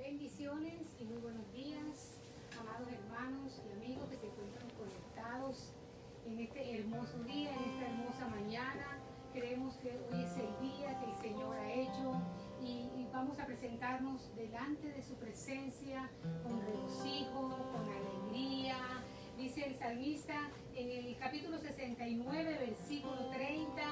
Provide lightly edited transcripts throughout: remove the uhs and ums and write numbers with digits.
Bendiciones y muy buenos días, amados hermanos y amigos que se encuentran conectados en este hermoso día, en esta hermosa mañana. Creemos que hoy es el día que el Señor ha hecho y vamos a presentarnos delante de su presencia con regocijo, con alegría. Dice el salmista en el capítulo 69, versículo 30,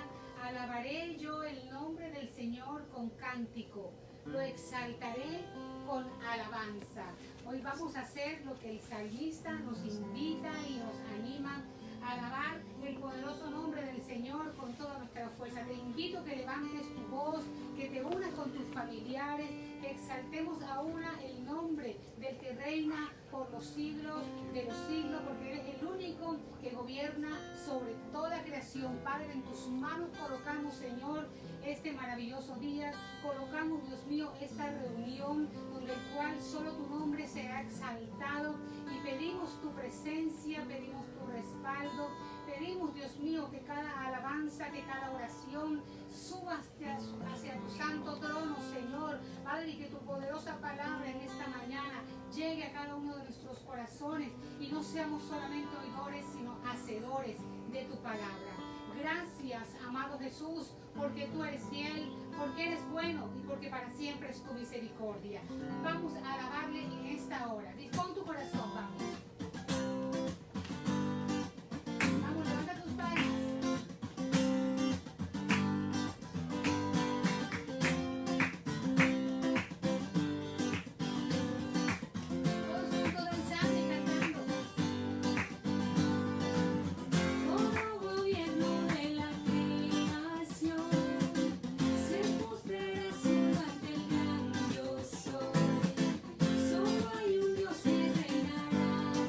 alabaré yo el nombre del Señor con cántico, lo exaltaré con alabanza. Hoy vamos a hacer lo que el salmista nos invita y nos anima a alabar el poderoso nombre del Señor con toda nuestra fuerza. Te invito a que levantes tu voz, que te unas con tus familiares, que exaltemos a una el nombre del que reina por los siglos de los siglos, porque eres el único que gobierna sobre toda creación. Padre, en tus manos colocamos, Señor, este maravilloso día. Colocamos, Dios mío, esta reunión donde el cual solo tu nombre será exaltado, y pedimos tu presencia, pedimos tu respaldo, pedimos, Dios mío, que cada alabanza, que cada oración suba hacia tu santo trono, Señor. Padre, y que tu poderosa palabra en esta mañana llegue a cada uno de nuestros corazones y no seamos solamente oidores, sino hacedores de tu palabra. Gracias, amado Jesús, porque tú eres fiel, porque eres bueno y porque para siempre es tu misericordia. Vamos a alabarle en esta hora. Dispón tu corazón, vamos. Vamos, levanta tus palmas. Solo hay un Dios que reinará.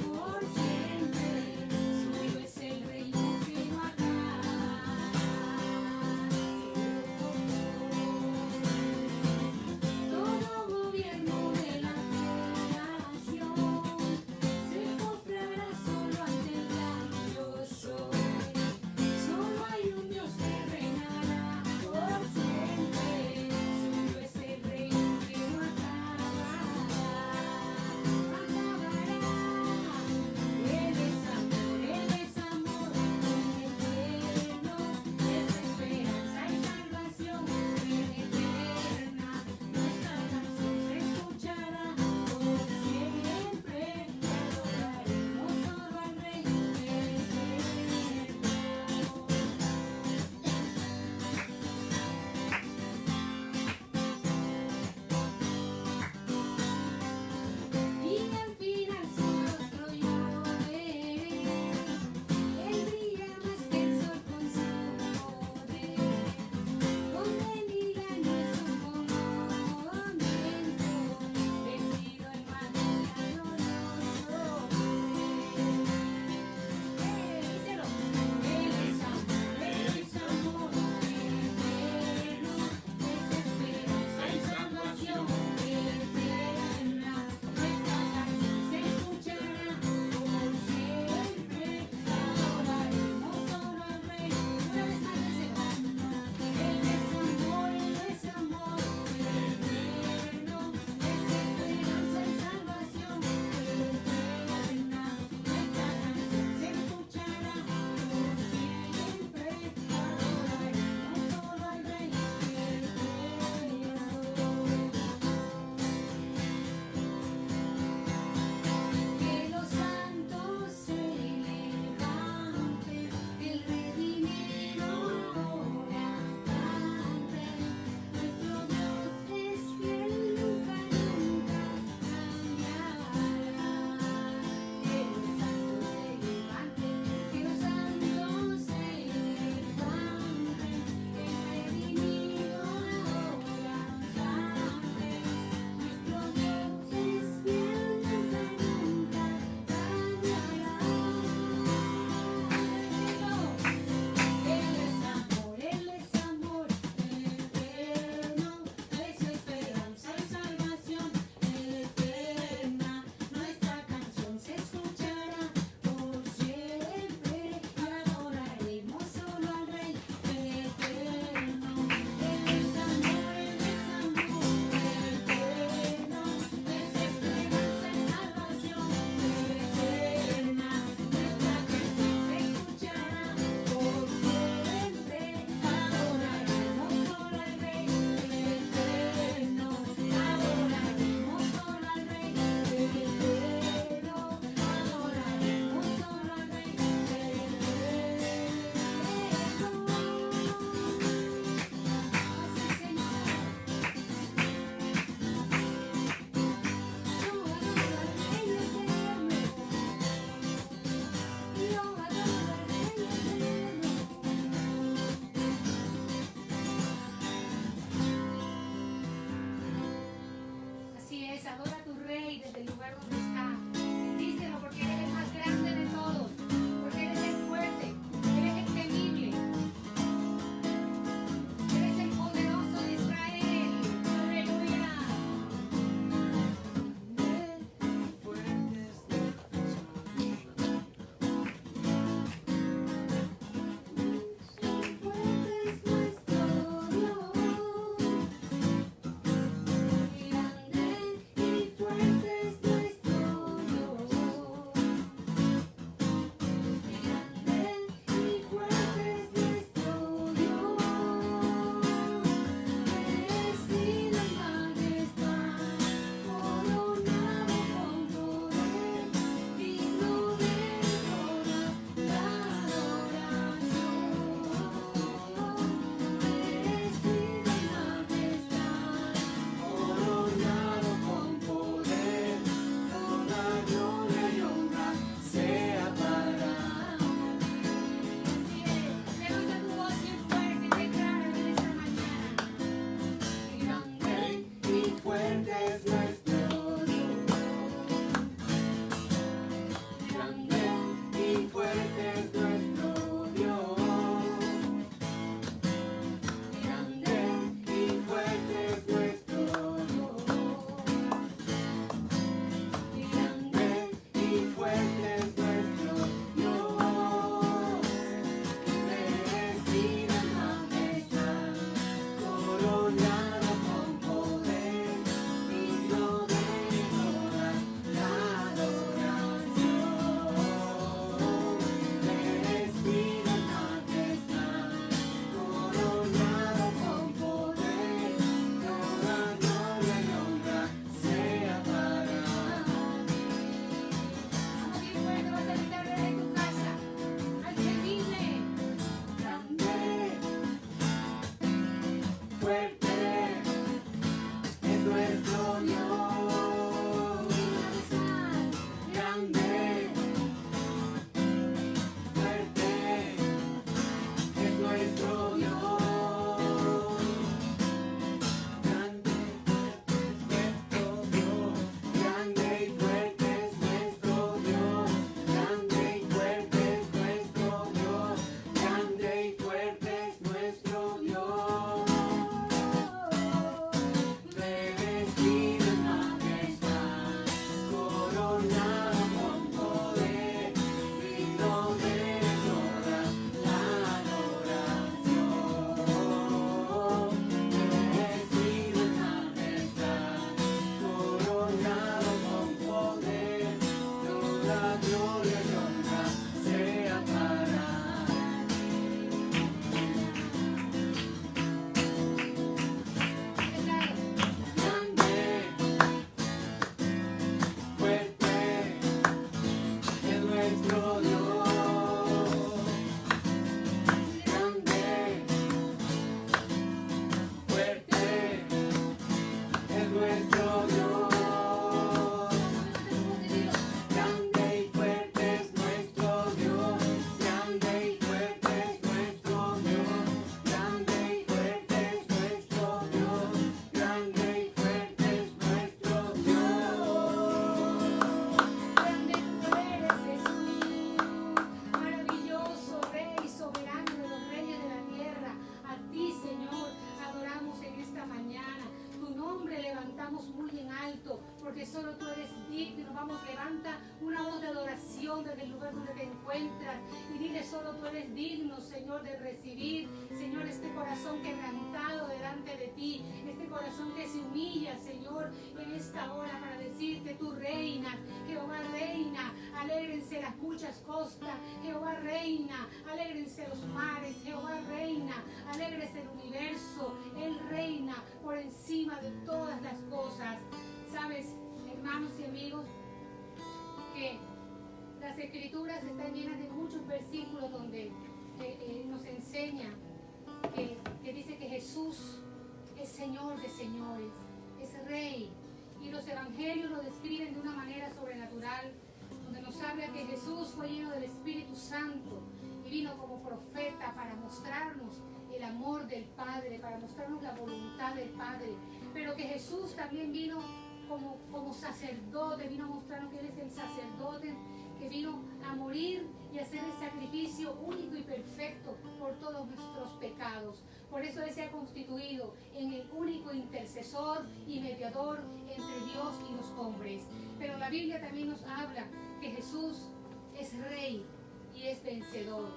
Adora a tu Rey desde el lugar donde está. Bendícelo porque Él es el más grande de todos. Porque Él es el fuerte. Él es el temible. Él es el poderoso de Israel. Aleluya. Porque solo tú eres digno. Vamos, levanta una voz de adoración desde el lugar donde te encuentras y dile: solo tú eres digno, Señor, de recibir, Señor, este corazón quebrantado delante de ti, este corazón que se humilla, Señor, en esta hora para decirte: tú reinas, Jehová reina, alégrense las muchas costas, Jehová reina, alégrense los mares, Jehová reina, alégrese el universo, Él reina por encima de todas las cosas. Sabes, hermanos y amigos, que las escrituras están llenas de muchos versículos donde nos enseña que dice que Jesús es Señor de señores, es Rey, y los evangelios lo describen de una manera sobrenatural, donde nos habla que Jesús fue lleno del Espíritu Santo y vino como profeta para mostrarnos el amor del Padre, para mostrarnos la voluntad del Padre, pero que Jesús también vino como sacerdote, vino a mostrarnos que Él es el sacerdote que vino a morir y hacer el sacrificio único y perfecto por todos nuestros pecados. Por eso Él se ha constituido en el único intercesor y mediador entre Dios y los hombres. Pero la Biblia también nos habla que Jesús es rey y es vencedor.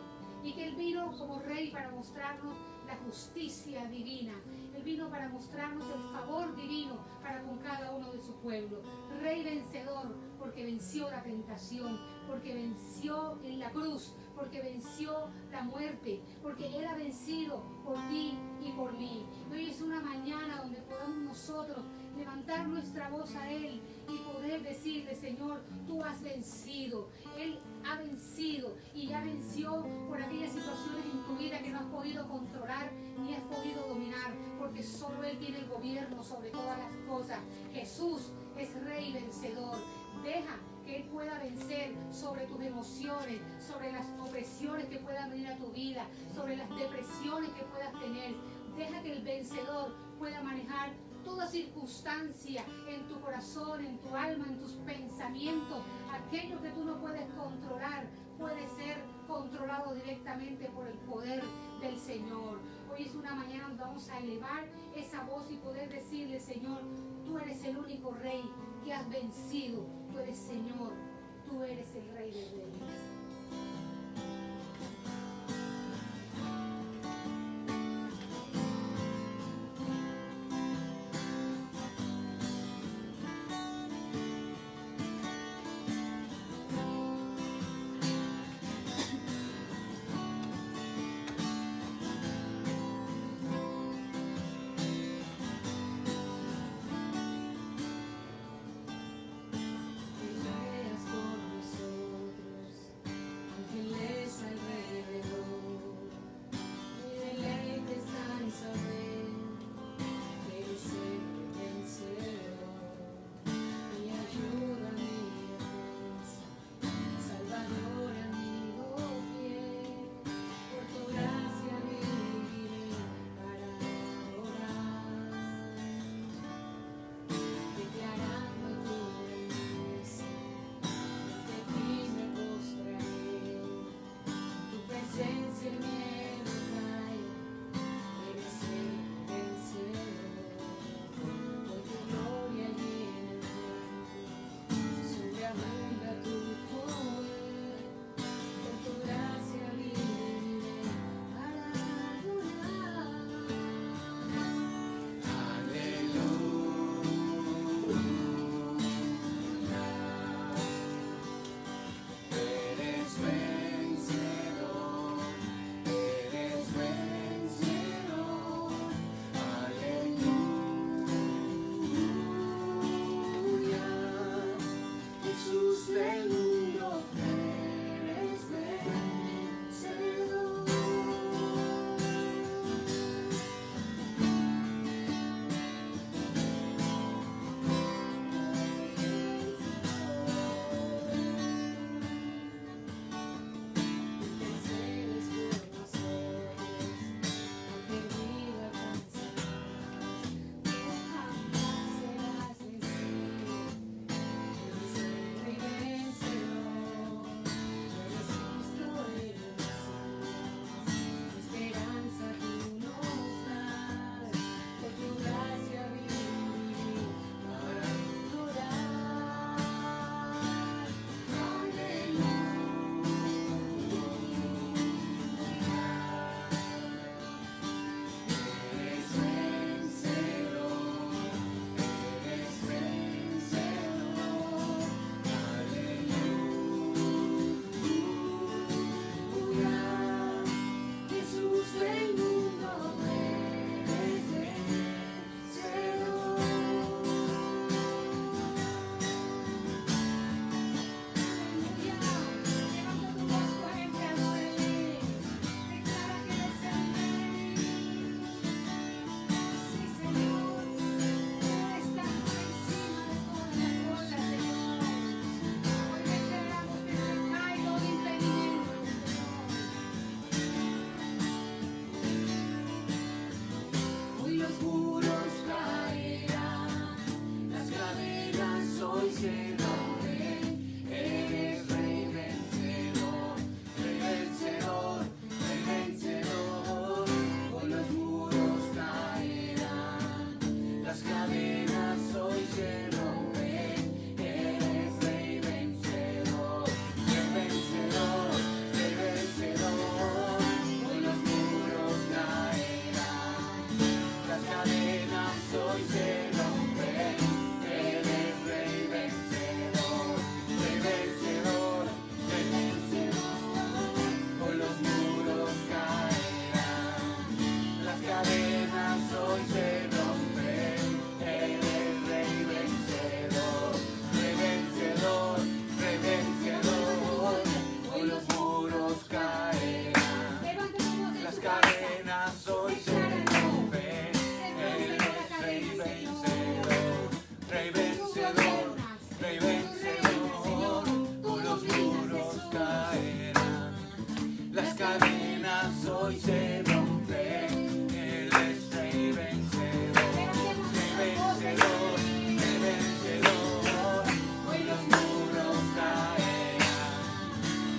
Y que Él vino como rey para mostrarnos la justicia divina. Él vino para mostrarnos el favor divino para con cada uno de su pueblo. Rey vencedor, porque venció la tentación, porque venció en la cruz, porque venció la muerte, porque Él ha vencido por ti y por mí. Y hoy es una mañana donde podamos nosotros levantar nuestra voz a Él y poder decirle: Señor, tú has vencido. Él ha vencido y ya venció por aquellas situaciones en tu vida que no has podido controlar ni has podido dominar, porque solo Él tiene el gobierno sobre todas las cosas. Jesús es rey vencedor. Deja que Él pueda vencer sobre tus emociones, sobre las opresiones que puedan venir a tu vida, sobre las depresiones que puedas tener. Deja que el vencedor pueda manejar toda circunstancia en tu corazón, en tu alma, en tus pensamientos. Aquello que tú no puedes controlar puede ser controlado directamente por el poder del Señor. Hoy es una mañana donde vamos a elevar esa voz y poder decirle: Señor, tú eres el único rey que has vencido. Tú eres Señor, tú eres el Rey de Reyes. hoy se rompen. Eres Rey vencedor, Rey vencedor, Rey vencedor. Hoy los muros caerán, las cadenas hoy se rompen. Eres Rey vencedor, Rey vencedor, Rey vencedor. Hoy los muros caerán, las cadenas hoy se rompen. Eres Rey vencedor, Rey vencedor, Rey vencedor. Hoy los muros caerán, las cadenas hoy se rompen. Eres Rey vencedor, Rey vencedor, Rey vencedor. Hoy los muros caerán, las cadenas hoy se rompen. Eres Rey vencedor, Rey vencedor, Rey vencedor. Hoy los muros caerán,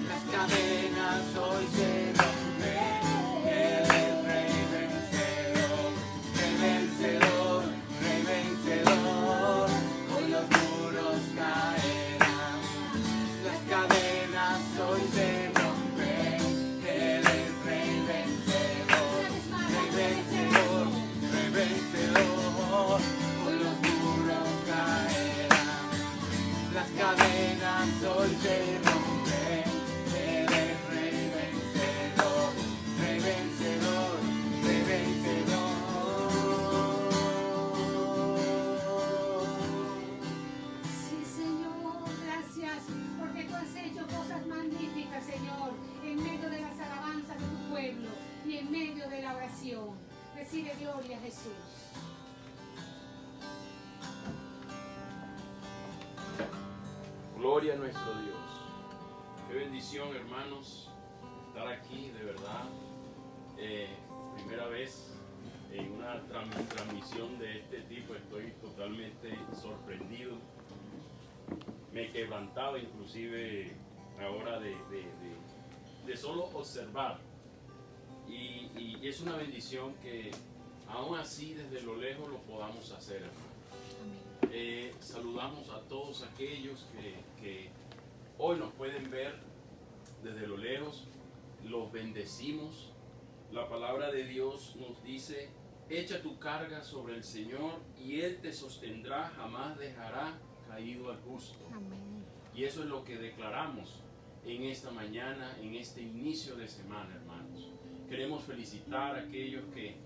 las cadenas hoy se rompen. Eres Rey vencedor, Rey vencedor, Rey vencedor. Hoy los muros caerán, las cadenas hoy se rompen. Eres Rey vencedor, Rey vencedor, Rey vencedor. Hoy los muros caerán, las cadenas hoy se rompen. Eres Rey vencedor, Rey vencedor, Rey vencedor. Sí, Señor, gracias porque tú has hecho cosas magníficas, Señor, en medio de las alabanzas de tu pueblo y en medio de la oración. Recibe gloria, Jesús. Gloria a nuestro Dios. Qué bendición, hermanos, estar aquí, de verdad. Primera vez en una transmisión de este tipo. Estoy totalmente sorprendido. Me quebrantaba inclusive ahora de solo observar. Y es una bendición que aún así desde lo lejos lo podamos hacer, hermano. Saludamos a todos aquellos que hoy nos pueden ver desde lo lejos. Los bendecimos. La palabra de Dios nos dice: echa tu carga sobre el Señor y Él te sostendrá, jamás dejará caído al justo. Amén. Y eso es lo que declaramos en esta mañana, en este inicio de semana, hermanos. Queremos felicitar a aquellos que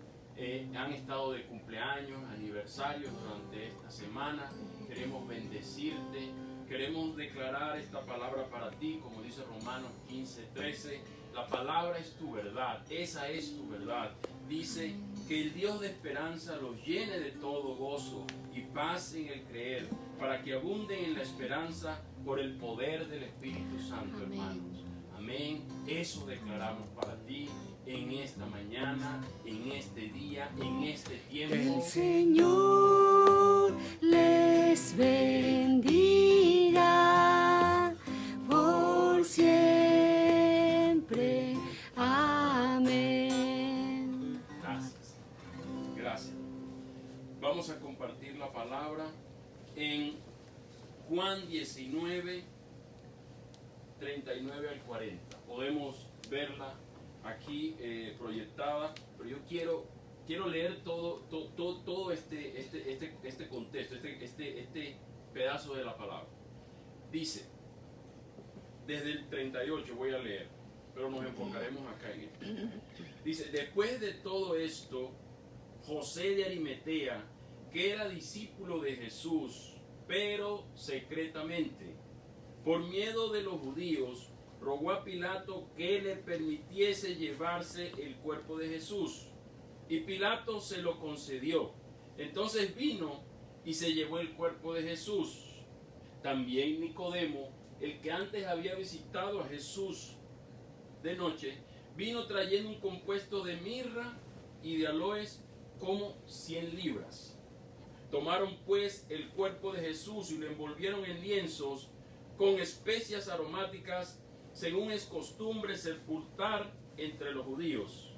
han estado de cumpleaños, aniversarios durante esta semana. Queremos bendecirte, queremos declarar esta palabra para ti, como dice Romanos 15:13. La palabra es tu verdad, esa es tu verdad. Dice que el Dios de esperanza los llene de todo gozo y paz en el creer, para que abunden en la esperanza por el poder del Espíritu Santo, Amén. hermanos. Amén. Eso declaramos para ti en esta mañana, en este día, en este tiempo. El Señor les bendiga por siempre. Amén. Gracias. Gracias. Vamos a compartir la palabra en Juan 19, 39 al 40. Podemos verla aquí proyectada, pero yo quiero leer todo este contexto, este pedazo de la palabra. Dice, desde el 38 voy a leer, pero nos enfocaremos acá en esto. Dice: después de todo esto, José de Arimatea, que era discípulo de Jesús, pero secretamente, por miedo de los judíos, rogó a Pilato que le permitiese llevarse el cuerpo de Jesús. Y Pilato se lo concedió. Entonces vino y se llevó el cuerpo de Jesús. También Nicodemo, el que antes había visitado a Jesús de noche, vino trayendo un compuesto de mirra y de aloes como 100 libras. Tomaron pues el cuerpo de Jesús y lo envolvieron en lienzos con especias aromáticas, según es costumbre sepultar entre los judíos.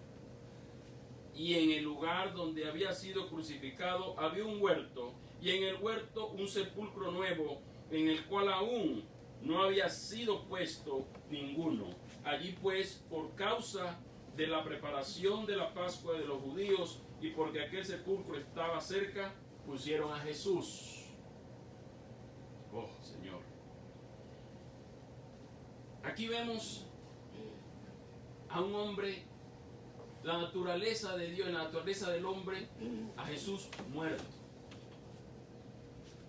Y en el lugar donde había sido crucificado había un huerto, y en el huerto un sepulcro nuevo, en el cual aún no había sido puesto ninguno. Allí pues, por causa de la preparación de la Pascua de los judíos y porque aquel sepulcro estaba cerca, pusieron a Jesús. Oh, Señor. Aquí vemos a un hombre, la naturaleza de Dios, la naturaleza del hombre, a Jesús muerto.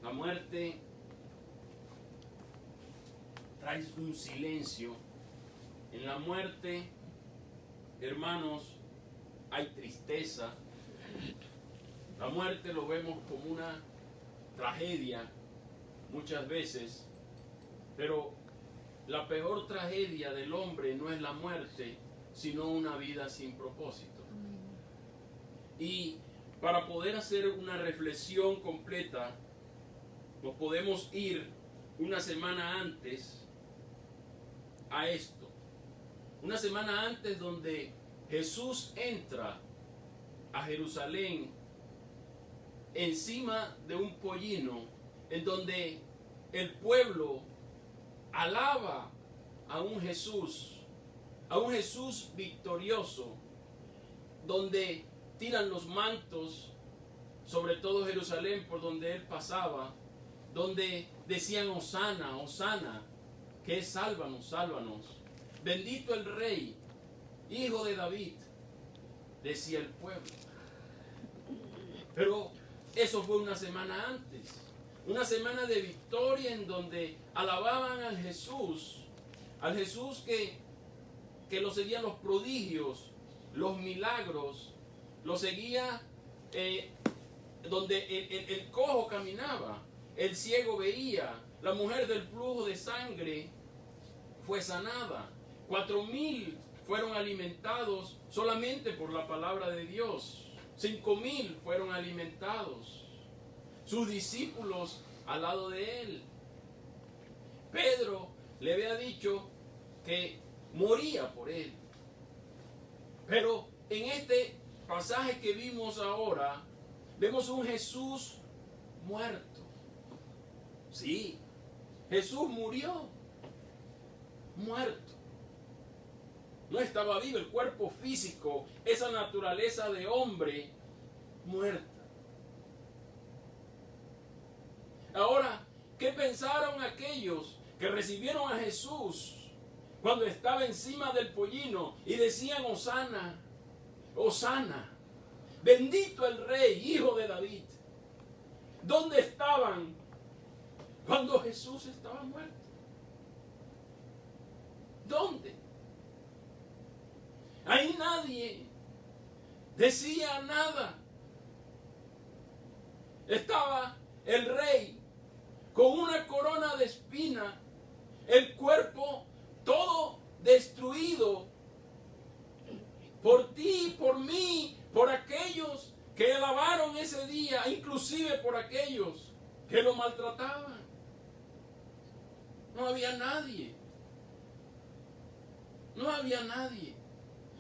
La muerte trae un silencio. En la muerte, hermanos, hay tristeza. La muerte lo vemos como una tragedia muchas veces, pero la peor tragedia del hombre no es la muerte, sino una vida sin propósito. Y para poder hacer una reflexión completa, nos podemos ir una semana antes a esto. Una semana antes donde Jesús entra a Jerusalén encima de un pollino, en donde el pueblo alaba a un Jesús victorioso, donde tiran los mantos sobre todo Jerusalén por donde él pasaba, donde decían Hosana, Hosana, que es sálvanos, sálvanos. Bendito el Rey, Hijo de David, decía el pueblo. Pero eso fue una semana antes, una semana de victoria en donde alababan al Jesús que lo seguían los prodigios, los milagros, lo seguía donde el cojo caminaba, el ciego veía, la mujer del flujo de sangre fue sanada, 4,000 fueron alimentados solamente por la palabra de Dios, 5,000 fueron alimentados, sus discípulos al lado de él. Pedro le había dicho que moría por él, pero en este pasaje que vimos ahora, vemos un Jesús muerto. Sí, Jesús murió, muerto. No estaba vivo, el cuerpo físico, esa naturaleza de hombre, muerta. Ahora, ¿qué pensaron aquellos que recibieron a Jesús cuando estaba encima del pollino y decían Hosana, Hosana, bendito el Rey, Hijo de David? ¿Dónde estaban cuando Jesús estaba muerto? ¿Dónde? Ahí nadie decía nada. Estaba el Rey con una corona de espina, el cuerpo todo destruido por ti, por mí, por aquellos que alabaron ese día, inclusive por aquellos que lo maltrataban. No había nadie. No había nadie.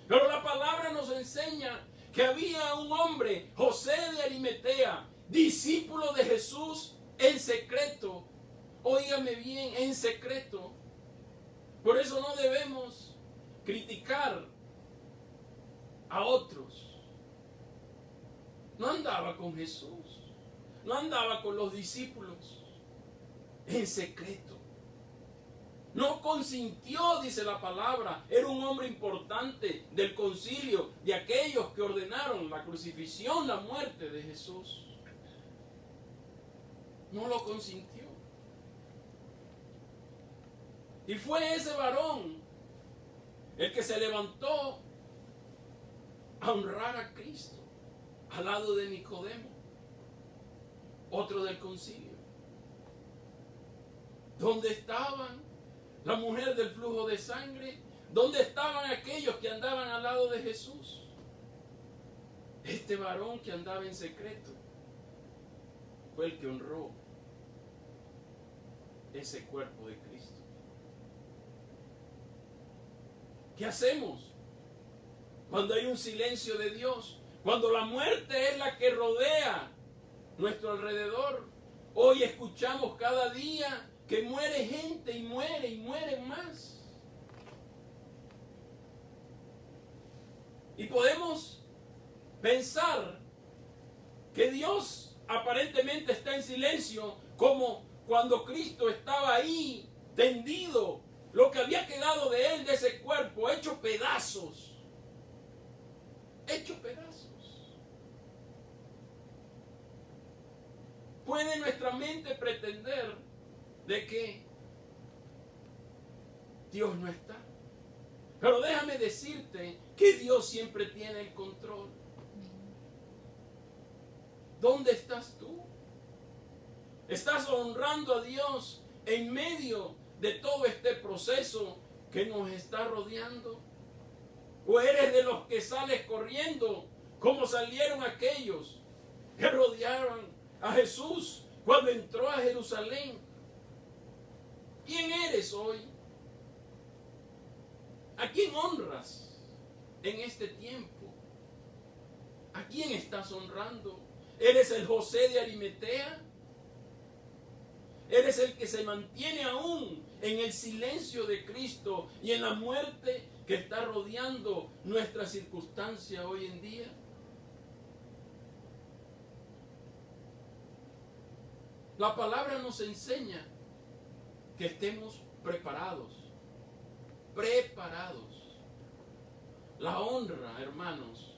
Pero la palabra nos enseña que había un hombre, José de Arimatea, discípulo de Jesús en secreto. Óigame bien, en secreto. Por eso no debemos criticar a otros. No andaba con Jesús, no andaba con los discípulos, en secreto. No consintió, dice la palabra, era un hombre importante del concilio, de aquellos que ordenaron la crucifixión, la muerte de Jesús. No lo consintió. Y fue ese varón el que se levantó a honrar a Cristo al lado de Nicodemo, otro del concilio. ¿Dónde estaban la mujer del flujo de sangre? ¿Dónde estaban aquellos que andaban al lado de Jesús? Este varón que andaba en secreto fue el que honró ese cuerpo de Cristo. ¿Qué hacemos cuando hay un silencio de Dios? Cuando la muerte es la que rodea nuestro alrededor. Hoy escuchamos cada día que muere gente y mueren más. Y podemos pensar que Dios aparentemente está en silencio, como cuando Cristo estaba ahí tendido, lo que había quedado de él, de ese cuerpo, hecho pedazos. Hecho pedazos. ¿Puede nuestra mente pretender de que Dios no está? Pero déjame decirte que Dios siempre tiene el control. ¿Dónde estás tú? ¿Estás honrando a Dios en medio de todo este proceso que nos está rodeando? ¿O eres de los que sales corriendo como salieron aquellos que rodearon a Jesús cuando entró a Jerusalén? ¿Quién eres hoy? ¿A quién honras en este tiempo? ¿A quién estás honrando? ¿Eres el José de Arimatea? ¿Eres el que se mantiene aún en el silencio de Cristo y en la muerte que está rodeando nuestra circunstancia hoy en día? La palabra nos enseña que estemos preparados. Preparados. La honra, hermanos,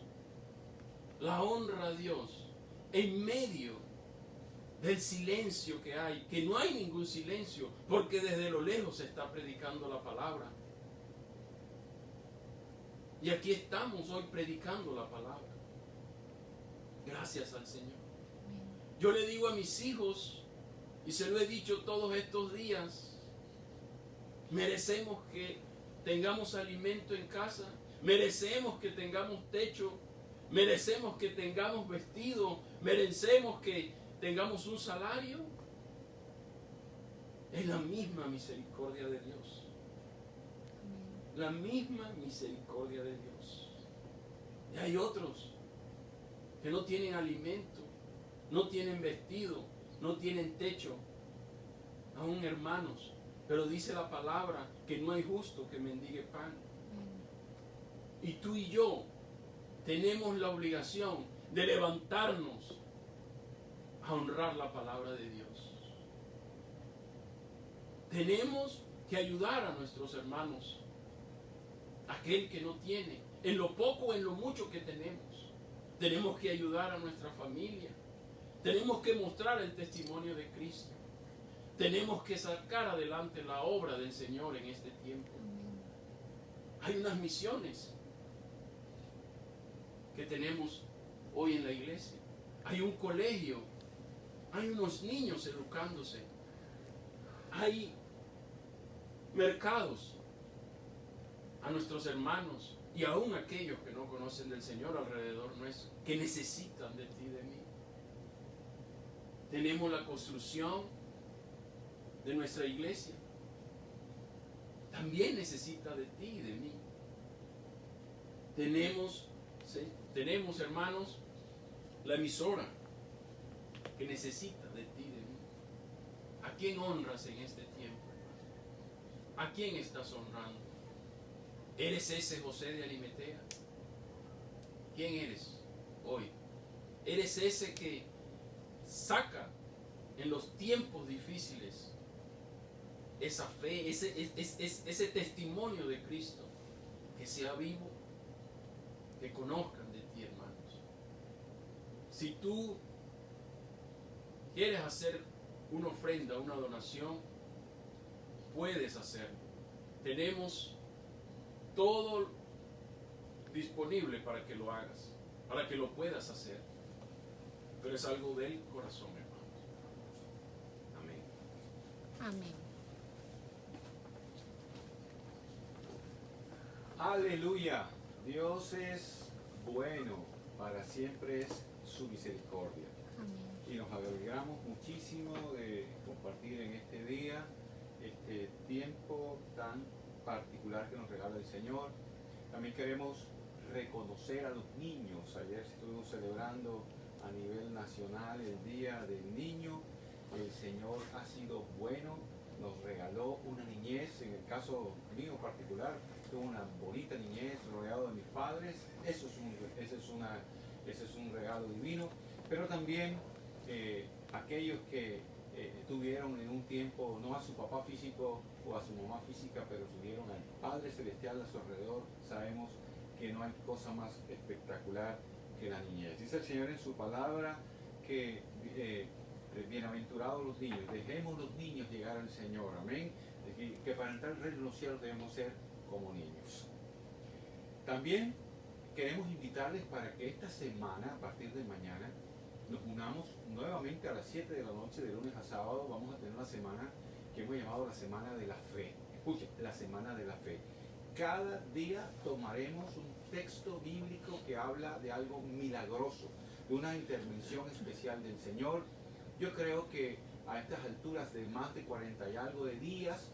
la honra a Dios en medio del silencio que hay, que no hay ningún silencio, porque desde lo lejos se está predicando la palabra. Y aquí estamos hoy predicando la palabra. Gracias al Señor. Yo le digo a mis hijos, y se lo he dicho todos estos días, merecemos que tengamos alimento en casa, merecemos que tengamos techo, merecemos que tengamos vestido, merecemos que tengamos un salario. Es la misma misericordia de Dios. La misma misericordia de Dios. Y hay otros que no tienen alimento, no tienen vestido, no tienen techo, aún hermanos. Pero dice la palabra que no hay justo que mendigue pan. Y tú y yo tenemos la obligación de levantarnos a honrar la palabra de Dios. Tenemos que ayudar a nuestros hermanos, aquel que no tiene, en lo poco o en lo mucho que tenemos. Tenemos que ayudar a nuestra familia. Tenemos que mostrar el testimonio de Cristo. Tenemos que sacar adelante la obra del Señor en este tiempo. Hay unas misiones que tenemos hoy en la iglesia. Hay un colegio. Hay unos niños educándose. Hay mercados a nuestros hermanos y aún aquellos que no conocen del Señor alrededor nuestro, que necesitan de ti y de mí. Tenemos la construcción de nuestra iglesia. También necesita de ti y de mí. Tenemos, hermanos, la emisora que necesita de ti y de mí. ¿A quién honras en este tiempo? ¿A quién estás honrando? ¿Eres ese José de Arimatea? ¿Quién eres hoy? ¿Eres ese que saca en los tiempos difíciles esa fe, ese testimonio de Cristo, que sea vivo, que conozcan de ti, hermanos? Si tú quieres hacer una ofrenda, una donación, puedes hacerlo. Tenemos todo disponible para que lo hagas, para que lo puedas hacer. Pero es algo del corazón, hermanos. Amén. Amén. Aleluya. Dios es bueno, para siempre es su misericordia. Amén. Y nos alegramos muchísimo de compartir en este día este tiempo tan particular que nos regala el Señor. También queremos reconocer a los niños. Ayer estuvimos celebrando a nivel nacional el Día del Niño. El Señor ha sido bueno, nos regaló una niñez. En el caso mío particular, tuve una bonita niñez rodeado de mis padres. Ese es un regalo divino. Pero también aquellos que tuvieron en un tiempo no a su papá físico o a su mamá física, pero tuvieron al Padre Celestial a su alrededor, sabemos que no hay cosa más espectacular que la niñez. Dice el Señor en su palabra que bienaventurados los niños, dejemos los niños llegar al Señor, amén, que para entrar al reino de los cielos debemos ser como niños. También queremos invitarles para que esta semana, a partir de mañana, nos unamos nuevamente a las 7 de la noche, de lunes a sábado. Vamos a tener una semana que hemos llamado la Semana de la Fe. Escuchen, la Semana de la Fe. Cada día tomaremos un texto bíblico que habla de algo milagroso, de una intervención especial del Señor. Yo creo que a estas alturas de más de 40 y algo de días,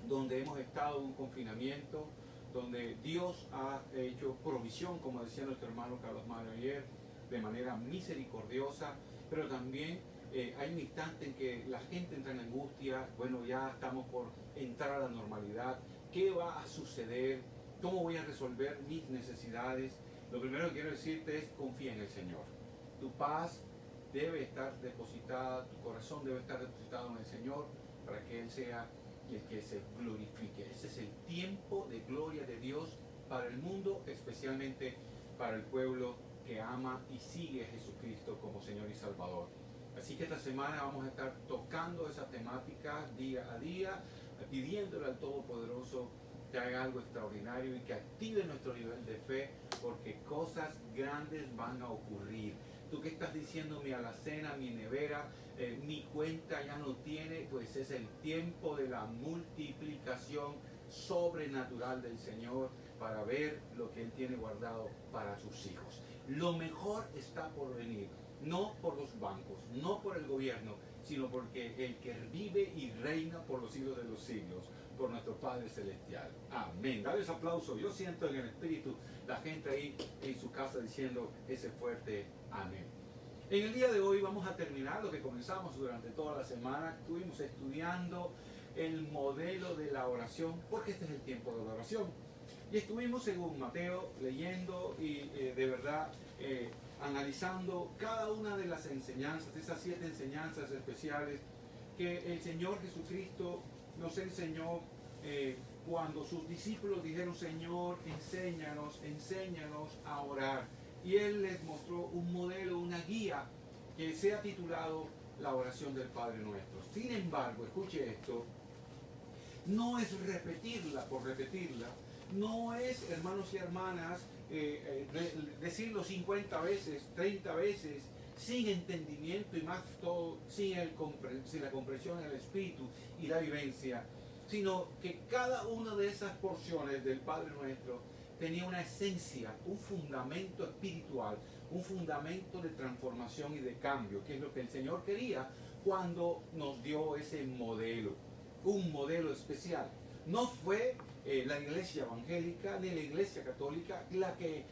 donde hemos estado en un confinamiento, donde Dios ha hecho provisión, como decía nuestro hermano Carlos Mario ayer, de manera misericordiosa, pero también hay un instante en que la gente entra en angustia. Bueno, ya estamos por entrar a la normalidad. ¿Qué va a suceder? ¿Cómo voy a resolver mis necesidades? Lo primero que quiero decirte es: confía en el Señor. Tu paz debe estar depositada, tu corazón debe estar depositado en el Señor para que Él sea el que se glorifique. Ese es el tiempo de gloria de Dios para el mundo, especialmente para el pueblo que ama y sigue a Jesucristo como Señor y Salvador. Así que esta semana vamos a estar tocando esa temática día a día, pidiéndole al Todopoderoso que haga algo extraordinario y que active nuestro nivel de fe, porque cosas grandes van a ocurrir. Tú que estás diciendo: mi alacena, mi nevera, mi cuenta ya no tiene, pues es el tiempo de la multiplicación sobrenatural del Señor para ver lo que Él tiene guardado para sus hijos. Lo mejor está por venir, no por los bancos, no por el gobierno, sino porque el que vive y reina por los siglos de los siglos, por nuestro Padre Celestial. Amén. Dale ese aplauso. Yo siento en el Espíritu la gente ahí en su casa diciendo ese fuerte amén. En el día de hoy vamos a terminar lo que comenzamos durante toda la semana. Estuvimos estudiando el modelo de la oración, porque este es el tiempo de la oración. Y estuvimos, según Mateo, leyendo y de verdad analizando cada una de las enseñanzas, esas 7 enseñanzas especiales que el Señor Jesucristo nos enseñó cuando sus discípulos dijeron: Señor, enséñanos a orar. Y Él les mostró un modelo, una guía que se ha titulado la oración del Padre Nuestro. Sin embargo, escuche esto, no es repetirla por repetirla, no es, hermanos y hermanas, decirlo 50 veces, 30 veces, sin entendimiento y más todo, sin la comprensión del Espíritu y la vivencia, sino que cada una de esas porciones del Padre Nuestro tenía una esencia, un fundamento espiritual, un fundamento de transformación y de cambio, que es lo que el Señor quería cuando nos dio ese modelo, un modelo especial. No fue la iglesia evangélica ni la iglesia católica la que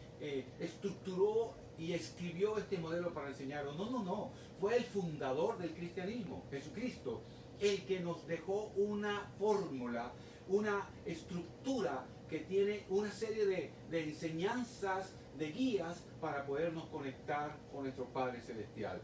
estructuró y escribió este modelo para enseñarlo. No. Fue el fundador del cristianismo, Jesucristo, el que nos dejó una fórmula, una estructura que tiene una serie de enseñanzas, de guías para podernos conectar con nuestro Padre Celestial.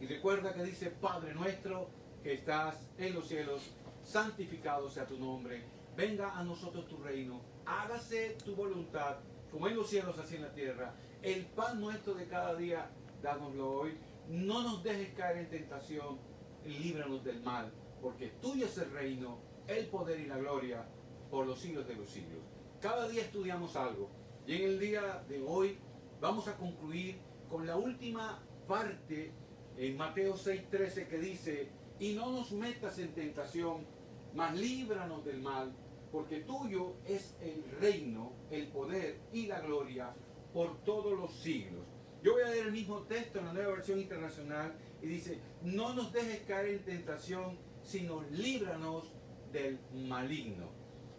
Y recuerda que dice: Padre nuestro que estás en los cielos, santificado sea tu nombre, venga a nosotros tu reino, hágase tu voluntad, como en los cielos así en la tierra. El pan nuestro de cada día, dánoslo hoy. No nos dejes caer en tentación, líbranos del mal, porque tuyo es el reino, el poder y la gloria por los siglos de los siglos. Cada día estudiamos algo, y en el día de hoy vamos a concluir con la última parte en Mateo 6:13, que dice: y no nos metas en tentación, mas líbranos del mal, porque tuyo es el reino, el poder y la gloria por todos los siglos. Yo voy a leer el mismo texto en la Nueva Versión Internacional y dice: no nos dejes caer en tentación, sino líbranos del maligno.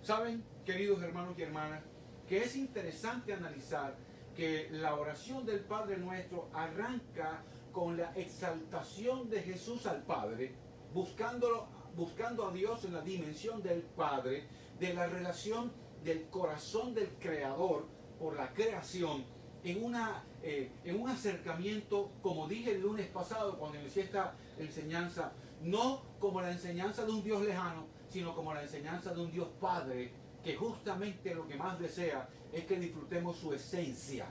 ¿Saben, queridos hermanos y hermanas, que es interesante analizar que la oración del Padre Nuestro arranca con la exaltación de Jesús al Padre, buscando a Dios en la dimensión del Padre, de la relación del corazón del Creador por la creación, en un acercamiento, como dije el lunes pasado cuando inicié esta enseñanza, no como la enseñanza de un Dios lejano, sino como la enseñanza de un Dios Padre, que justamente lo que más desea es que disfrutemos su esencia.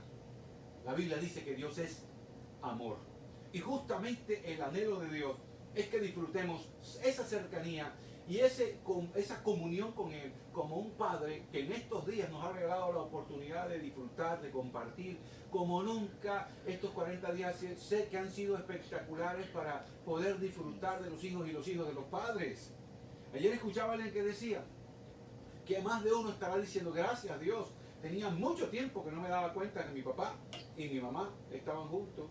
La Biblia dice que Dios es amor. Y justamente el anhelo de Dios es que disfrutemos esa cercanía y esa comunión con Él, como un Padre que en estos días nos ha regalado la oportunidad de disfrutar, de compartir, como nunca. Estos 40 días sé que han sido espectaculares para poder disfrutar de los hijos y los hijos de los padres. Ayer escuchaba a alguien que decía que más de uno estará diciendo, gracias a Dios, tenía mucho tiempo que no me daba cuenta que mi papá y mi mamá estaban juntos.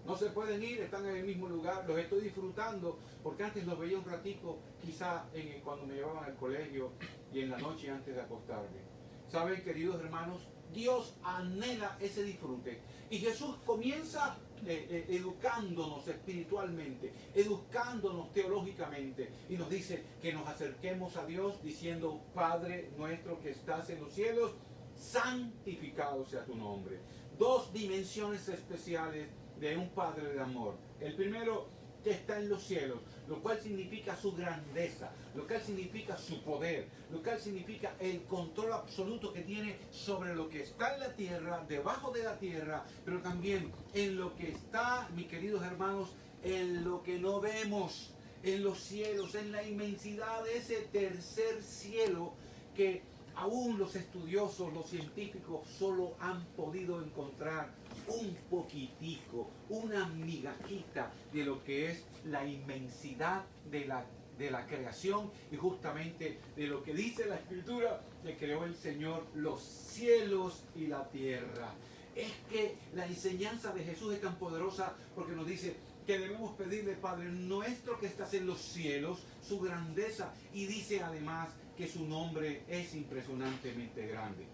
No se pueden ir, están en el mismo lugar, los estoy disfrutando, porque antes los veía un ratico, quizá cuando me llevaban al colegio y en la noche antes de acostarme. Saben, queridos hermanos, Dios anhela ese disfrute. Y Jesús comienza educándonos espiritualmente, educándonos teológicamente, y nos dice que nos acerquemos a Dios diciendo, Padre nuestro que estás en los cielos, santificado sea tu nombre. Dos dimensiones especiales de un Padre de amor. El primero, que está en los cielos, lo cual significa su grandeza, lo cual significa su poder, lo cual significa el control absoluto que tiene sobre lo que está en la tierra, debajo de la tierra, pero también en lo que está, mis queridos hermanos, en lo que no vemos, en los cielos, en la inmensidad de ese tercer cielo que aún los estudiosos, los científicos solo han podido encontrar un poquitico, una migajita de lo que es la inmensidad de la creación y justamente de lo que dice la Escritura, que creó el Señor los cielos y la tierra. Es que la enseñanza de Jesús es tan poderosa porque nos dice que debemos pedirle, Padre nuestro que estás en los cielos, su grandeza, y dice además que su nombre es impresionantemente grande.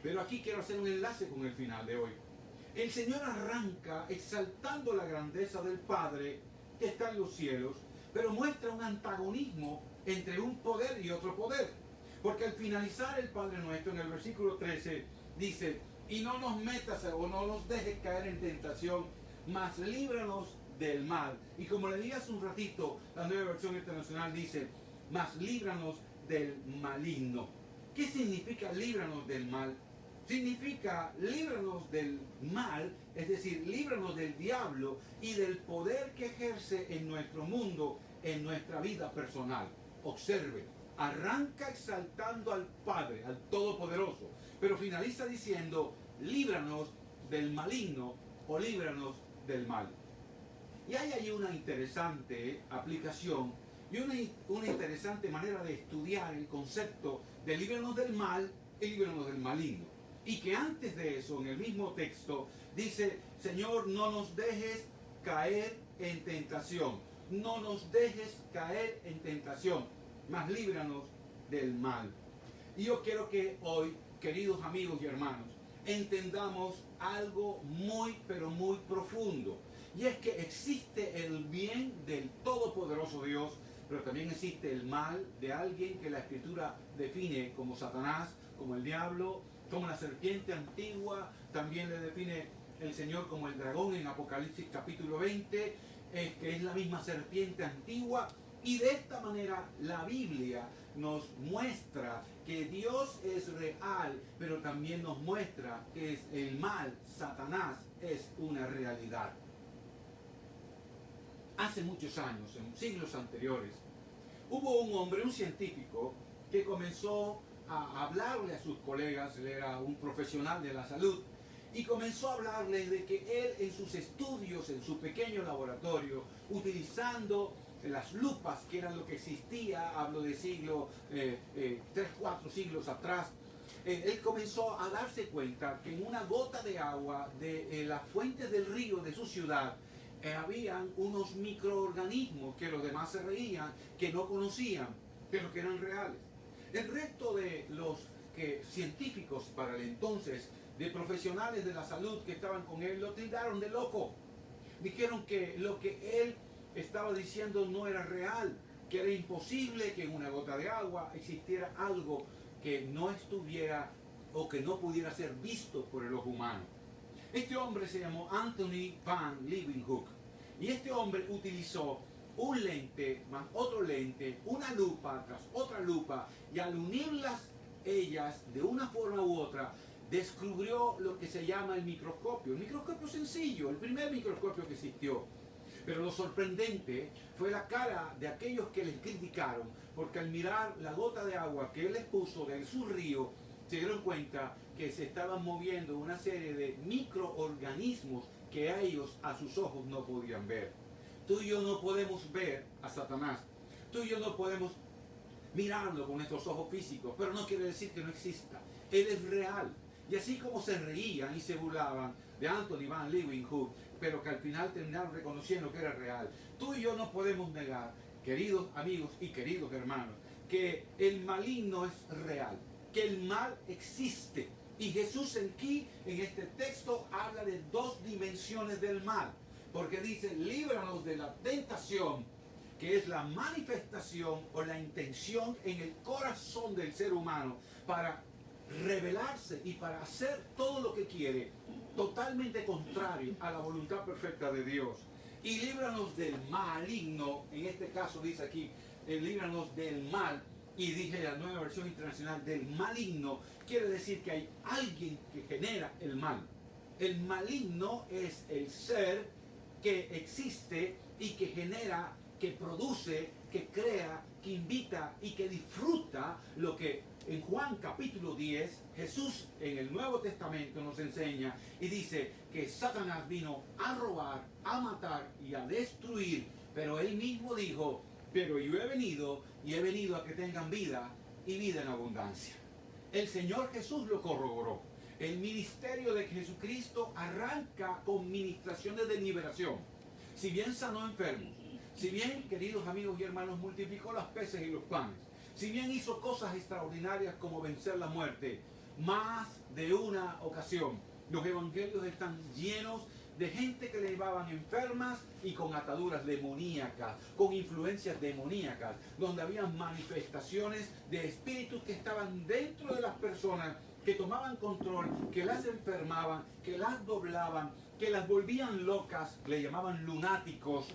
Pero aquí quiero hacer un enlace con el final de hoy. El Señor arranca exaltando la grandeza del Padre que está en los cielos, pero muestra un antagonismo entre un poder y otro poder. Porque al finalizar el Padre Nuestro, en el versículo 13, dice, y no nos metas o no nos dejes caer en tentación, mas líbranos del mal. Y como le dije hace un ratito, la Nueva Versión Internacional dice, mas líbranos del maligno. ¿Qué significa líbranos del mal? Significa líbranos del mal, es decir, líbranos del diablo y del poder que ejerce en nuestro mundo, en nuestra vida personal. Observe, arranca exaltando al Padre, al Todopoderoso, pero finaliza diciendo, líbranos del maligno o líbranos del mal. Y hay ahí una interesante aplicación y una interesante manera de estudiar el concepto de líbranos del mal y líbranos del maligno. Y que antes de eso, en el mismo texto, dice, Señor, no nos dejes caer en tentación. No nos dejes caer en tentación, mas líbranos del mal. Y yo quiero que hoy, queridos amigos y hermanos, entendamos algo muy, pero muy profundo. Y es que existe el bien del Todopoderoso Dios, pero también existe el mal de alguien que la Escritura define como Satanás, como el diablo, como la serpiente antigua. También le define el Señor como el dragón en Apocalipsis capítulo 20, que es la misma serpiente antigua. Y de esta manera la Biblia nos muestra que Dios es real, pero también nos muestra que es el mal, Satanás, es una realidad. Hace muchos años, en siglos anteriores, hubo un hombre, un científico, que comenzó a hablarle a sus colegas. Él era un profesional de la salud, y comenzó a hablarles de que él en sus estudios, en su pequeño laboratorio, utilizando las lupas, que eran lo que existía, hablo de siglo 3, 4 siglos atrás, él comenzó a darse cuenta que en una gota de agua de las fuentes del río de su ciudad habían unos microorganismos que los demás se reían, que no conocían, pero que eran reales. El resto de los científicos para el entonces, de profesionales de la salud que estaban con él, lo tildaron de loco. Dijeron que lo que él estaba diciendo no era real, que era imposible que en una gota de agua existiera algo que no estuviera o que no pudiera ser visto por el ojo humano. Este hombre se llamó Anthony Van Leeuwenhoek y este hombre utilizó un lente más otro lente, una lupa tras otra lupa, y al unirlas ellas de una forma u otra descubrió lo que se llama el microscopio. El microscopio sencillo, el primer microscopio que existió. Pero lo sorprendente fue la cara de aquellos que les criticaron, porque al mirar la gota de agua que él les puso de su río, se dieron cuenta que se estaban moviendo una serie de microorganismos que a ellos, a sus ojos, no podían ver. Tú y yo no podemos ver a Satanás. Tú y yo no podemos mirarlo con nuestros ojos físicos, pero no quiere decir que no exista. Él es real. Y así como se reían y se burlaban de Anthony Van Leeuwenhoek, pero que al final terminaron reconociendo que era real, tú y yo no podemos negar, queridos amigos y queridos hermanos, que el maligno es real, que el mal existe. Y Jesús aquí, en este texto, habla de dos dimensiones del mal, porque dice, líbranos de la tentación, que es la manifestación o la intención en el corazón del ser humano para rebelarse y para hacer todo lo que quiere, totalmente contrario a la voluntad perfecta de Dios. Y líbranos del maligno, en este caso dice aquí, líbranos del mal, y dije la Nueva Versión Internacional, del maligno, quiere decir que hay alguien que genera el mal. El maligno es el ser que existe y que genera, que produce, que crea, que invita y que disfruta lo que en Juan capítulo 10, Jesús en el Nuevo Testamento nos enseña y dice que Satanás vino a robar, a matar y a destruir, pero él mismo dijo, pero yo he venido y he venido a que tengan vida y vida en abundancia. El Señor Jesús lo corroboró. El ministerio de Jesucristo arranca con ministraciones de liberación. Si bien sanó enfermos, si bien, queridos amigos y hermanos, multiplicó los peces y los panes, si bien hizo cosas extraordinarias como vencer la muerte, más de una ocasión, los evangelios están llenos de gente que le llevaban enfermas y con ataduras demoníacas, con influencias demoníacas, donde había manifestaciones de espíritus que estaban dentro de las personas, que tomaban control, que las enfermaban, que las doblaban, que las volvían locas, le llamaban lunáticos,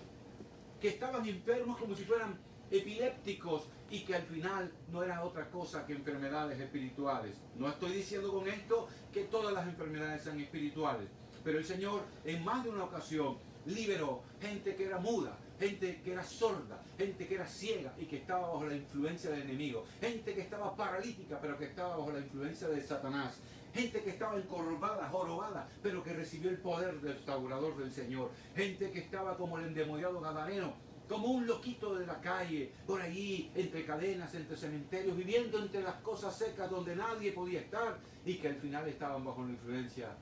que estaban enfermos como si fueran epilépticos y que al final no era otra cosa que enfermedades espirituales. No estoy diciendo con esto que todas las enfermedades sean espirituales, pero el Señor en más de una ocasión liberó gente que era muda, gente que era sorda, gente que era ciega y que estaba bajo la influencia del enemigo, gente que estaba paralítica pero que estaba bajo la influencia de Satanás, gente que estaba encorvada, jorobada, pero que recibió el poder del restaurador del Señor, gente que estaba como el endemoniado gadareno, como un loquito de la calle, por ahí, entre cadenas, entre cementerios, viviendo entre las cosas secas donde nadie podía estar y que al final estaban bajo la influencia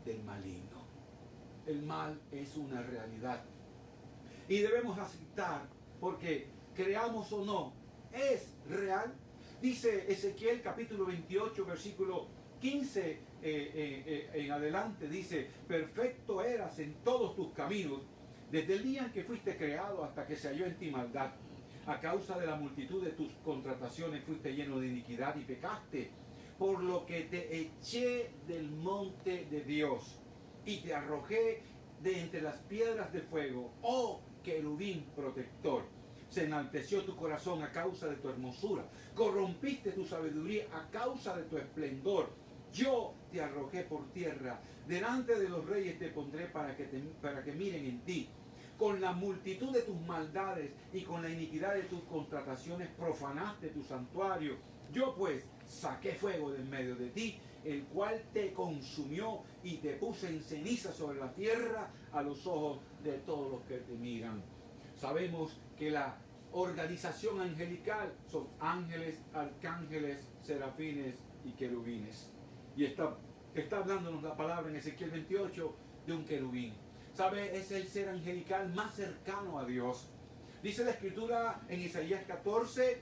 del maligno. El mal es una realidad y debemos aceptar, porque creamos o no, es real. Dice Ezequiel capítulo 28, versículo 15 en adelante, dice, perfecto eras en todos tus caminos, desde el día en que fuiste creado hasta que se halló en ti maldad. A causa de la multitud de tus contrataciones fuiste lleno de iniquidad y pecaste, por lo que te eché del monte de Dios y te arrojé de entre las piedras de fuego, oh querubín protector. Se enalteció tu corazón a causa de tu hermosura, corrompiste tu sabiduría a causa de tu esplendor. Yo te arrojé por tierra, delante de los reyes te pondré para que miren en ti. Con la multitud de tus maldades y con la iniquidad de tus contrataciones profanaste tu santuario. Yo pues saqué fuego de en medio de ti, el cual te consumió y te puse en ceniza sobre la tierra a los ojos de todos los que te miran. Sabemos que la organización angelical son ángeles, arcángeles, serafines y querubines. Y está hablándonos la palabra en Ezequiel 28 de un querubín. ¿Sabe? Es el ser angelical más cercano a Dios. Dice la Escritura en Isaías 14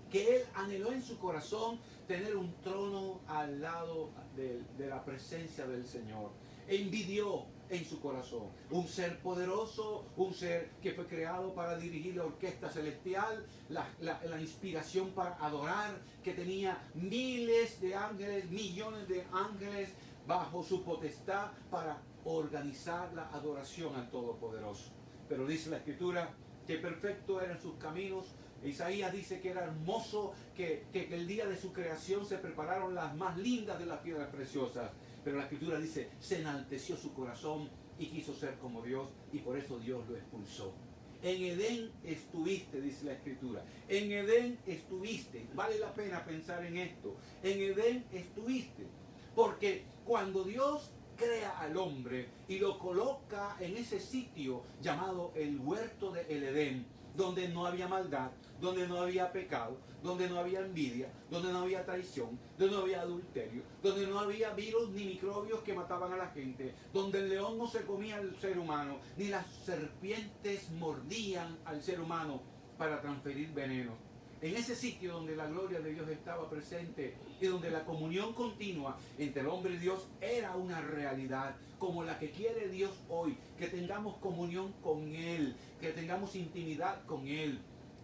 que él anheló en su corazón tener un trono al lado de la presencia del Señor. Envidió en su corazón. Un ser poderoso, un ser que fue creado para dirigir la orquesta celestial, la inspiración para adorar, que tenía miles de ángeles, millones de ángeles bajo su potestad para organizar la adoración al Todopoderoso. Pero dice la Escritura que perfecto eran sus caminos. Isaías dice que era hermoso, que el día de su creación se prepararon las más lindas de las piedras preciosas. Pero la Escritura dice, se enalteció su corazón y quiso ser como Dios, y por eso Dios lo expulsó. En Edén estuviste, dice la Escritura. En Edén estuviste. Vale la pena pensar en esto. En Edén estuviste. Porque cuando Dios crea al hombre y lo coloca en ese sitio llamado el huerto del Edén, donde no había maldad, donde no había pecado, donde no había envidia, donde no había traición, donde no había adulterio, donde no había virus ni microbios que mataban a la gente, donde el león no se comía al ser humano, ni las serpientes mordían al ser humano para transferir veneno. En ese sitio donde la gloria de Dios estaba presente y donde la comunión continua entre el hombre y Dios era una realidad, como la que quiere Dios hoy, que tengamos comunión con Él, que tengamos intimidad con Él.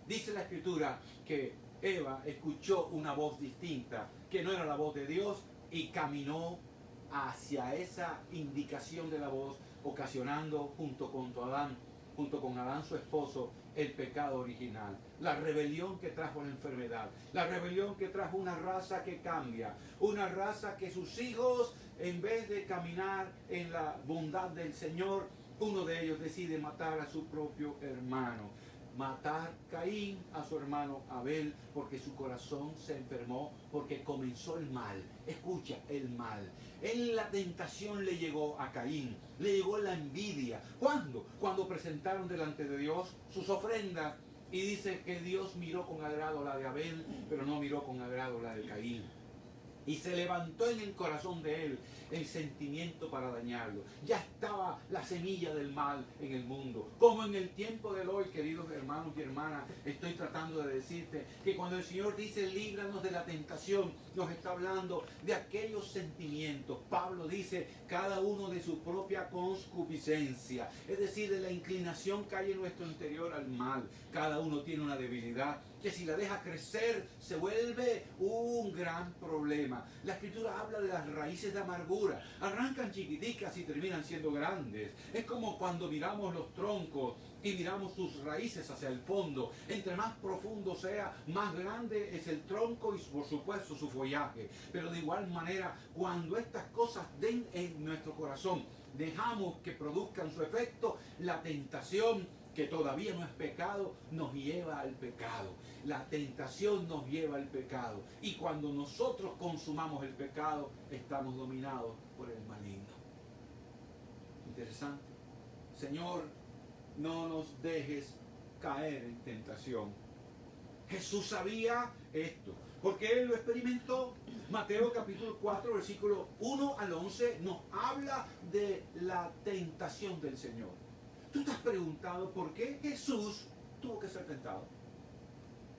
Dice la Escritura que Eva escuchó una voz distinta, que no era la voz de Dios, y caminó hacia esa indicación de la voz, ocasionando junto con Adán su esposo, el pecado original, la rebelión que trajo la enfermedad, la rebelión que trajo una raza que cambia, una raza que sus hijos, en vez de caminar en la bondad del Señor, uno de ellos decide matar a su propio hermano. Matar Caín a su hermano Abel, porque su corazón se enfermó, porque comenzó el mal. Escucha, el mal. En la tentación le llegó a Caín, le llegó la envidia. ¿Cuándo? Cuando presentaron delante de Dios sus ofrendas, y dice que Dios miró con agrado la de Abel, pero no miró con agrado la de Caín. Y se levantó en el corazón de él el sentimiento para dañarlo. Ya estaba la semilla del mal en el mundo. Como en el tiempo del hoy, queridos hermanos y hermanas, estoy tratando de decirte que cuando el Señor dice líbranos de la tentación, nos está hablando de aquellos sentimientos. Pablo dice cada uno de su propia concupiscencia, es decir, de la inclinación que hay en nuestro interior al mal. Cada uno tiene una debilidad que si la deja crecer se vuelve un gran problema. La Escritura habla de las raíces de amargura. Arrancan chiquiticas y terminan siendo grandes. Es como cuando miramos los troncos y miramos sus raíces hacia el fondo. Entre más profundo sea, más grande es el tronco y por supuesto su follaje. Pero de igual manera, cuando estas cosas den en nuestro corazón, dejamos que produzcan su efecto, la tentación, que todavía no es pecado, nos lleva al pecado. La tentación nos lleva al pecado. Y cuando nosotros consumamos el pecado, estamos dominados por el maligno. Interesante. Señor, no nos dejes caer en tentación. Jesús sabía esto, porque Él lo experimentó. Mateo capítulo 4, versículo 1 al 11, nos habla de la tentación del Señor. ¿Tú te has preguntado por qué Jesús tuvo que ser tentado?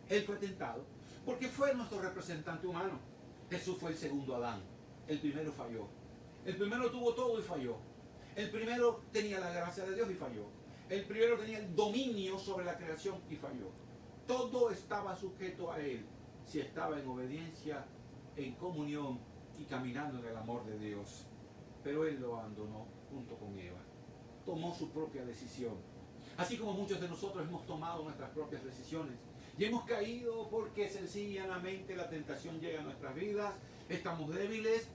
Él fue tentado porque fue nuestro representante humano. Jesús fue el segundo Adán. El primero falló. El primero tuvo todo y falló. El primero tenía la gracia de Dios y falló. El primero tenía el dominio sobre la creación y falló. Todo estaba sujeto a Él si estaba en obediencia, en comunión y caminando en el amor de Dios. Pero Él lo abandonó junto con Eva. Tomó su propia decisión. Así como muchos de nosotros hemos tomado nuestras propias decisiones y hemos caído porque sencillamente la tentación llega a nuestras vidas. Estamos débiles.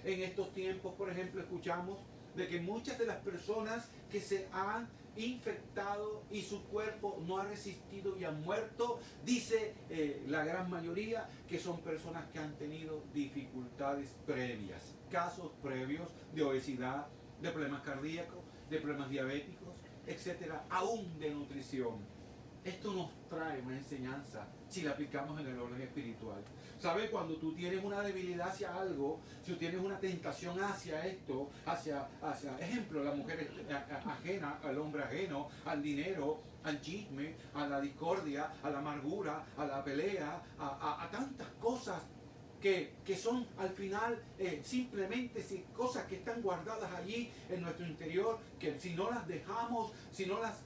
En estos tiempos, por ejemplo, escuchamos de que muchas de las personas que se han infectado y su cuerpo no ha resistido y han muerto, dice la gran mayoría que son personas que han tenido dificultades previas, casos previos de obesidad, de problemas cardíacos, de problemas diabéticos, etcétera, aún de nutrición. Esto nos trae una enseñanza si la aplicamos en el orden espiritual. ¿Sabe? Cuando tú tienes una debilidad hacia algo, si tú tienes una tentación hacia esto, hacia ejemplo, la mujer es ajena, al hombre ajeno, al dinero, al chisme, a la discordia, a la amargura, a la pelea, a tantas cosas que son al final simplemente cosas que están guardadas allí en nuestro interior, que si no las dejamos, si no las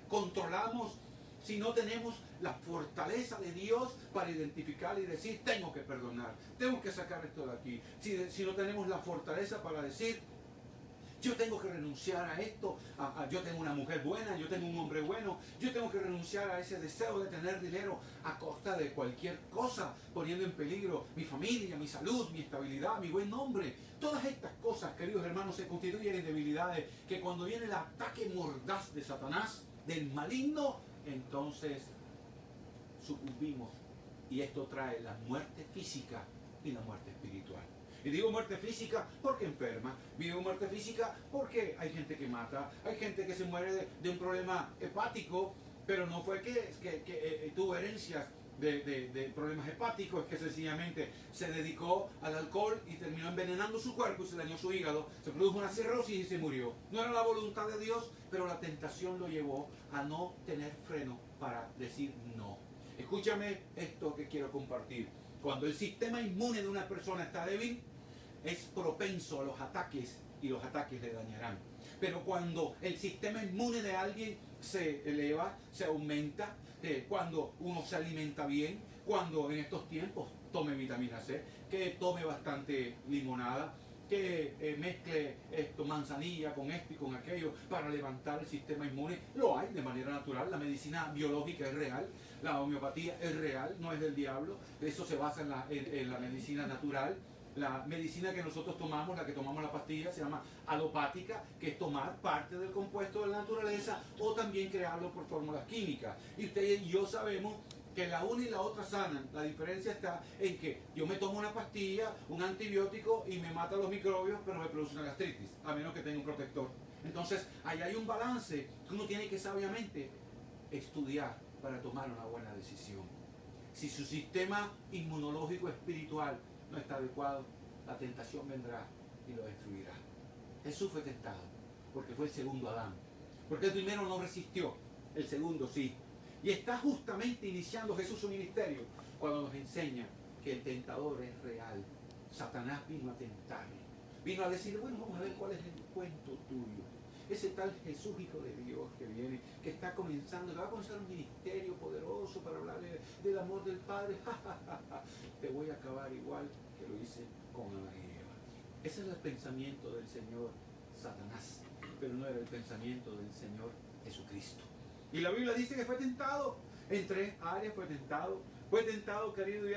controlamos, si no tenemos la fortaleza de Dios para identificar y decir, tengo que perdonar, tengo que sacar esto de aquí. Si no tenemos la fortaleza para decir, yo tengo que renunciar a esto, yo tengo una mujer buena, yo tengo un hombre bueno, yo tengo que renunciar a ese deseo de tener dinero a costa de cualquier cosa, poniendo en peligro mi familia, mi salud, mi estabilidad, mi buen nombre. Todas estas cosas, queridos hermanos, se constituyen en debilidades que cuando viene el ataque mordaz de Satanás, del maligno, entonces sucumbimos, y esto trae la muerte física y la muerte espiritual. Y digo muerte física porque enferma, digo muerte física porque hay gente que mata, hay gente que se muere de un problema hepático, pero no fue que tuvo herencias de problemas hepáticos, es que sencillamente se dedicó al alcohol y terminó envenenando su cuerpo y se dañó su hígado, se produjo una cirrosis y se murió. No era la voluntad de Dios, pero la tentación lo llevó a no tener freno para decir no. Escúchame esto que quiero compartir. Cuando el sistema inmune de una persona está débil, es propenso a los ataques y los ataques le dañarán. Pero cuando el sistema inmune de alguien se eleva, se aumenta, cuando uno se alimenta bien, cuando en estos tiempos tome vitamina C, que tome bastante limonada, que mezcle esto, manzanilla con esto y con aquello para levantar el sistema inmune, lo hay de manera natural. La medicina biológica es real, la homeopatía es real, no es del diablo, eso se basa en la medicina natural. La medicina que nosotros tomamos, la que tomamos la pastilla, se llama alopática, que es tomar parte del compuesto de la naturaleza o también crearlo por fórmulas químicas. Y usted y yo sabemos que la una y la otra sanan. La diferencia está en que yo me tomo una pastilla, un antibiótico y me mata los microbios, pero me produce una gastritis, a menos que tenga un protector. Entonces, ahí hay un balance que uno tiene que sabiamente estudiar para tomar una buena decisión. Si su sistema inmunológico espiritual no está adecuado, la tentación vendrá y lo destruirá. Jesús fue tentado porque fue el segundo Adán, porque el primero no resistió, el segundo sí. Y está justamente iniciando Jesús su ministerio cuando nos enseña que el tentador es real. Satanás vino a tentarle, vino a decir, bueno, vamos a ver cuál es el cuento tuyo. Ese tal Jesús, Hijo de Dios, que viene, que está comenzando, que va a comenzar un ministerio poderoso para hablar del amor del Padre. Te voy a acabar igual que lo hice con Adán y Eva. Ese es el pensamiento del Señor Satanás, pero no era el pensamiento del Señor Jesucristo. Y la Biblia dice que fue tentado en tres áreas, fue tentado, queridos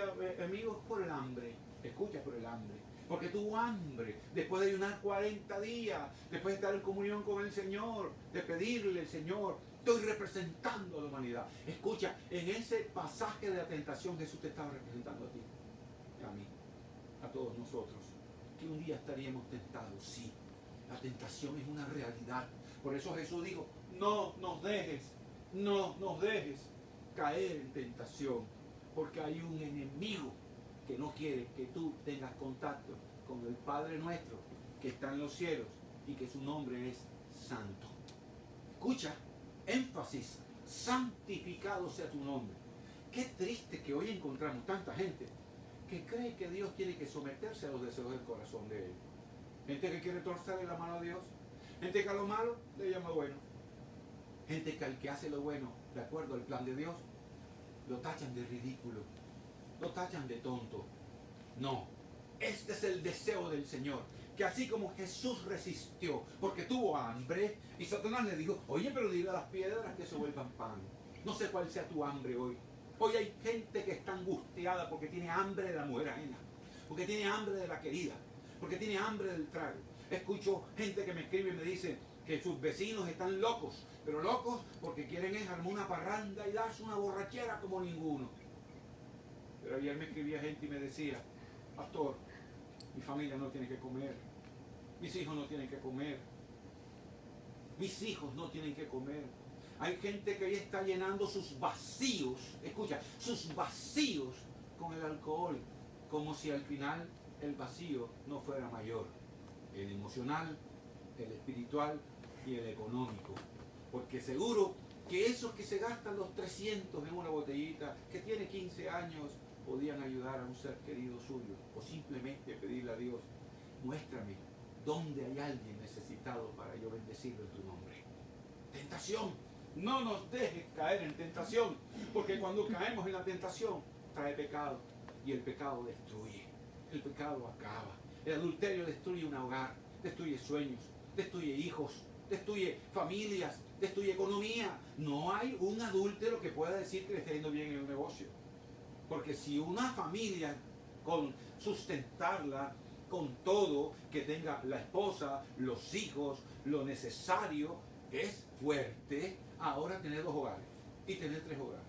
amigos, por el hambre. Escucha, por el hambre. Porque tuvo hambre, después de ayunar 40 días, después de estar en comunión con el Señor, de pedirle al Señor, estoy representando a la humanidad. Escucha, en ese pasaje de la tentación Jesús te estaba representando a ti, a mí, a todos nosotros, que un día estaríamos tentados, sí. La tentación es una realidad. Por eso Jesús dijo, no nos dejes caer en tentación, porque hay un enemigo que no quiere que tú tengas contacto con el Padre nuestro que está en los cielos y que su nombre es santo. Escucha, énfasis, santificado sea tu nombre. Qué triste que hoy encontramos tanta gente que cree que Dios tiene que someterse a los deseos del corazón de él. Gente que quiere torcerle la mano a Dios, gente que a lo malo le llama bueno, gente que al que hace lo bueno de acuerdo al plan de Dios lo tachan de ridículo, lo tachan de tonto. No, este es el deseo del Señor, que así como Jesús resistió porque tuvo hambre y Satanás le dijo, oye, pero dile a las piedras que se vuelvan pan. No sé cuál sea tu hambre hoy. Hoy hay gente que está angustiada porque tiene hambre de la mujer ajena, porque tiene hambre de la querida, porque tiene hambre del trago. Escucho gente que me escribe y me dice que sus vecinos están locos, pero locos porque quieren armar una parranda y darse una borrachera como ninguno. Pero ayer me escribía gente y me decía, pastor, mi familia no tiene que comer, mis hijos no tienen que comer, mis hijos no tienen que comer. Hay gente que hoy está llenando sus vacíos, escucha, sus vacíos con el alcohol, como si al final el vacío no fuera mayor, el emocional, el espiritual y el económico. Porque seguro que esos que se gastan los 300 en una botellita, que tiene 15 años, podían ayudar a un ser querido suyo o simplemente pedirle a Dios, muéstrame dónde hay alguien necesitado para yo bendecirlo en tu nombre. Tentación. No nos dejes caer en tentación, porque cuando caemos en la tentación trae pecado y el pecado destruye. El pecado acaba. El adulterio destruye un hogar, destruye sueños, destruye hijos, destruye familias, destruye economía. No hay un adúltero que pueda decir que le está yendo bien en el negocio. Porque si una familia, con sustentarla con todo, que tenga la esposa, los hijos, lo necesario, es fuerte, ahora tener 2 hogares y tener 3 hogares.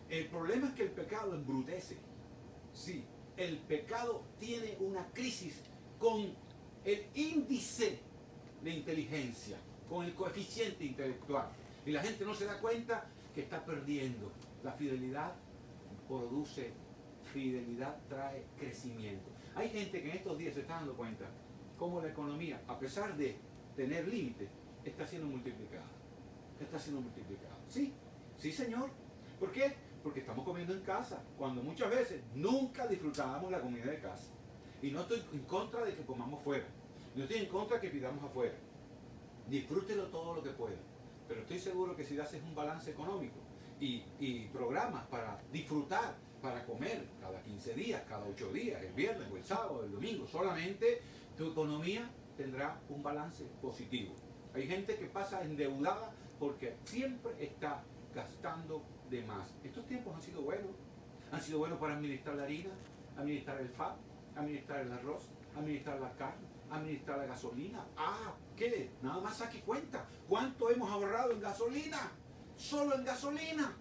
El problema es que el pecado embrutece. Sí, el pecado tiene una crisis con el índice de inteligencia, con el coeficiente intelectual. Y la gente no se da cuenta que está perdiendo. La fidelidad produce, fidelidad trae crecimiento. Hay gente que en estos días se está dando cuenta cómo la economía, a pesar de tener límites, está siendo multiplicada. Está siendo multiplicada. Sí, sí señor. ¿Por qué? Porque estamos comiendo en casa, cuando muchas veces nunca disfrutábamos la comida de casa. Y no estoy en contra de que comamos fuera. No estoy en contra de que pidamos afuera. Disfrútelo todo lo que pueda. Pero estoy seguro que si haces un balance económico y programas para disfrutar, para comer cada 15 días, cada 8 días, el viernes o el sábado, el domingo, solamente tu economía tendrá un balance positivo. Hay gente que pasa endeudada porque siempre está gastando de más. Estos tiempos han sido buenos para administrar la harina, administrar el FAP, administrar el arroz, administrar la carne, administrar la gasolina. ¿Qué? Nada más saque cuenta. ¿Cuánto hemos ahorrado en gasolina? Solo en gasolina.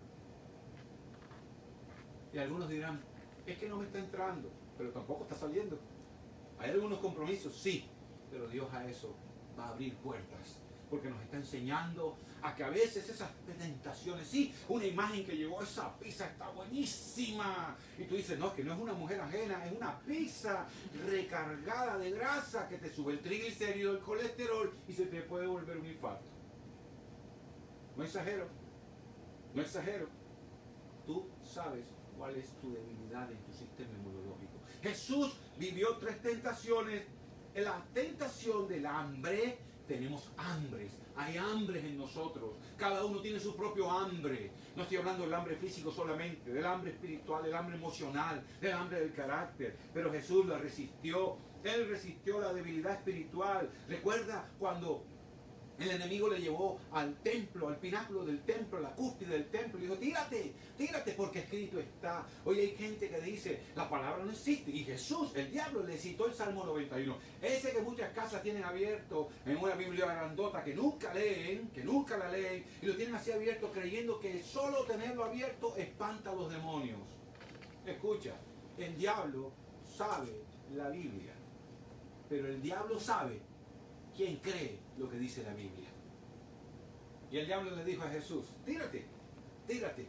Y algunos dirán, es que no me está entrando, pero tampoco está saliendo. Hay algunos compromisos, sí, pero Dios a eso va a abrir puertas, porque nos está enseñando a que a veces esas tentaciones, sí, una imagen que llegó, esa pizza está buenísima, y tú dices, no, que no es una mujer ajena, es una pizza recargada de grasa que te sube el triglicérido, el colesterol, y se te puede volver un infarto. No exagero, no exagero. Tú sabes cuál es tu debilidad en tu sistema inmunológico. Jesús vivió 3 tentaciones. En la tentación del hambre, tenemos hambres, hay hambres en nosotros, cada uno tiene su propio hambre. No estoy hablando del hambre físico solamente, del hambre espiritual, del hambre emocional, del hambre del carácter, pero Jesús la resistió. Él resistió la debilidad espiritual. Recuerda cuando el enemigo le llevó al templo, al pináculo del templo, a la cúspide del templo, y dijo, tírate, tírate, porque escrito está. Hoy hay gente que dice, la palabra no existe. Y Jesús, el diablo, le citó el Salmo 91. Ese que muchas casas tienen abierto en una Biblia grandota que nunca la leen, y lo tienen así abierto creyendo que solo tenerlo abierto espanta a los demonios. Escucha, el diablo sabe la Biblia, pero el diablo sabe quién cree lo que dice la Biblia. Y el diablo le dijo a Jesús, tírate, tírate,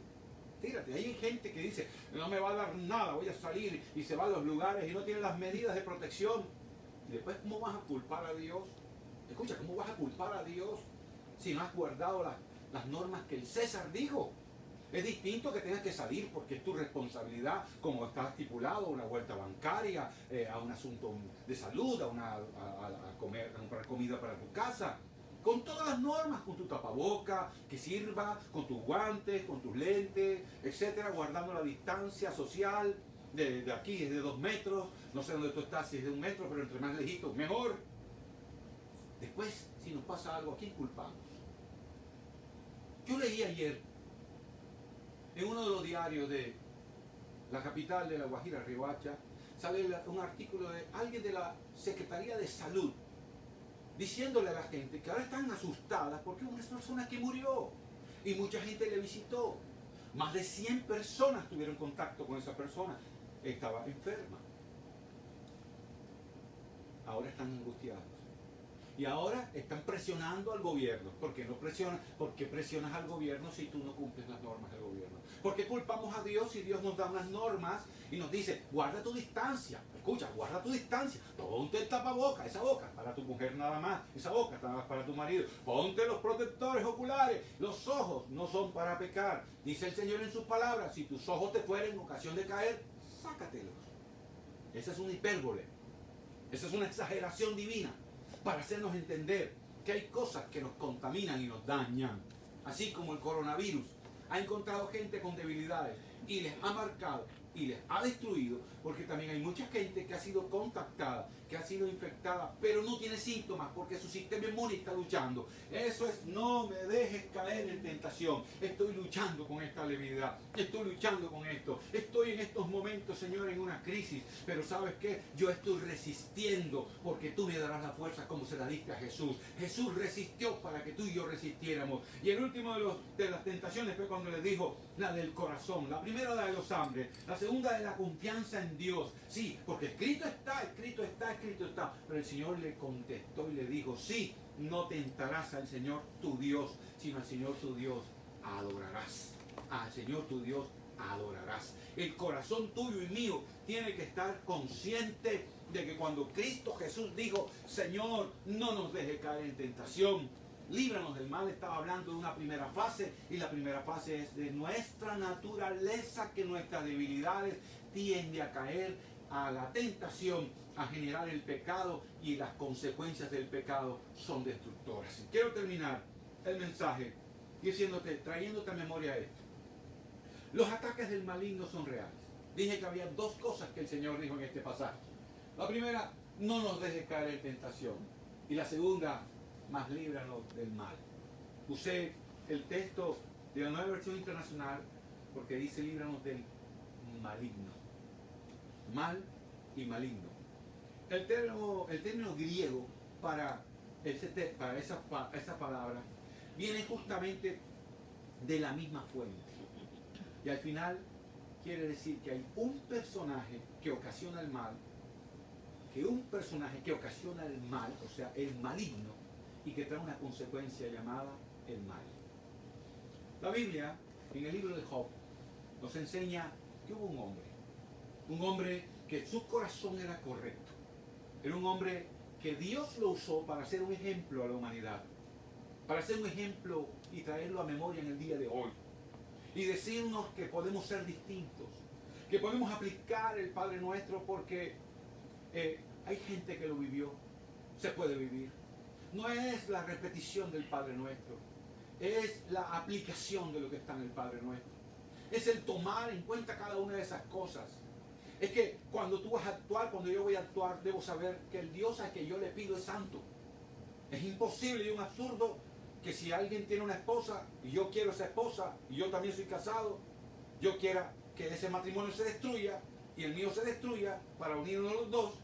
tírate. Hay gente que dice, no me va a dar nada, voy a salir, y se va a los lugares y no tiene las medidas de protección. Y después, ¿cómo vas a culpar a Dios? Escucha, ¿cómo vas a culpar a Dios si no has guardado las normas que el César dijo? Es distinto que tengas que salir porque es tu responsabilidad, como está estipulado, una vuelta bancaria, a un asunto de salud, a comprar comida para tu casa, con todas las normas, con tu tapaboca, que sirva, con tus guantes, con tus lentes, etcétera, guardando la distancia social de aquí es de 2 metros, no sé dónde tú estás, si es de 1 metro, pero entre más lejitos, mejor. Después, si nos pasa algo, ¿a quién culpamos? Yo leí ayer en uno de los diarios de la capital de La Guajira, Riohacha, sale un artículo de alguien de la Secretaría de Salud diciéndole a la gente que ahora están asustadas porque una persona que murió y mucha gente le visitó. Más de 100 personas tuvieron contacto con esa persona. Estaba enferma. Ahora están angustiados. Y ahora están presionando al gobierno. ¿Por qué no presionan? ¿Por qué presionas al gobierno si tú no cumples las normas del gobierno? ¿Por qué culpamos a Dios si Dios nos da unas normas y nos dice, guarda tu distancia? Escucha, guarda tu distancia. Ponte el tapaboca, esa boca para tu mujer nada más, esa boca nada más para tu marido. Ponte los protectores oculares. Los ojos no son para pecar. Dice el Señor en sus palabras, si tus ojos te fueren ocasión de caer, sácatelos. Esa es una hipérbole. Esa es una exageración divina para hacernos entender que hay cosas que nos contaminan y nos dañan. Así como el coronavirus ha encontrado gente con debilidades y les ha marcado y les ha destruido, porque también hay mucha gente que ha sido contactada, que ha sido infectada, pero no tiene síntomas porque su sistema inmune está luchando. Eso es, no me dejes caer en tentación. Estoy luchando con esta debilidad, estoy luchando con esto, estoy en estos momentos, Señor, en una crisis, pero ¿sabes qué? Yo estoy resistiendo porque tú me darás la fuerza como se la diste a Jesús. Jesús resistió para que tú y yo resistiéramos. Y el último de las tentaciones fue cuando le dijo la del corazón. La primera, la de los hambres. La segunda, de la confianza en Dios. Sí, porque escrito está, escrito está, escrito está. Pero el Señor le contestó y le dijo, sí, no tentarás al Señor tu Dios, sino al Señor tu Dios adorarás. Al Señor tu Dios adorarás. El corazón tuyo y mío tiene que estar consciente de que cuando Cristo Jesús dijo, Señor, no nos deje caer en tentación, líbranos del mal, estaba hablando de una primera fase, y la primera fase es de nuestra naturaleza, que nuestras debilidades tienden a caer a la tentación, a generar el pecado, y las consecuencias del pecado son destructoras. Y quiero terminar el mensaje diciéndote, trayéndote a memoria esto. Los ataques del maligno son reales. Dije que había dos cosas que el Señor dijo en este pasaje. La primera, no nos dejes caer en tentación. Y la segunda, mas líbranos del mal. Usé el texto de la Nueva Versión Internacional porque dice líbranos del maligno. Mal y maligno. El término griego para esa palabra viene justamente de la misma fuente. Y al final quiere decir que hay un personaje que ocasiona el mal, o sea, el maligno, y que trae una consecuencia llamada el mal. La Biblia, en el libro de Job, nos enseña que hubo un hombre que su corazón era correcto, era un hombre que Dios lo usó para ser un ejemplo a la humanidad, para ser un ejemplo y traerlo a memoria en el día de hoy, y decirnos que podemos ser distintos, que podemos aplicar el Padre Nuestro, porque hay gente que lo vivió, se puede vivir. No es la repetición del Padre Nuestro, es la aplicación de lo que está en el Padre Nuestro. Es el tomar en cuenta cada una de esas cosas. Es que cuando tú vas a actuar, cuando yo voy a actuar, debo saber que el Dios al que yo le pido es santo. Es imposible y un absurdo que si alguien tiene una esposa y yo quiero esa esposa y yo también soy casado, yo quiera que ese matrimonio se destruya y el mío se destruya para unirnos los dos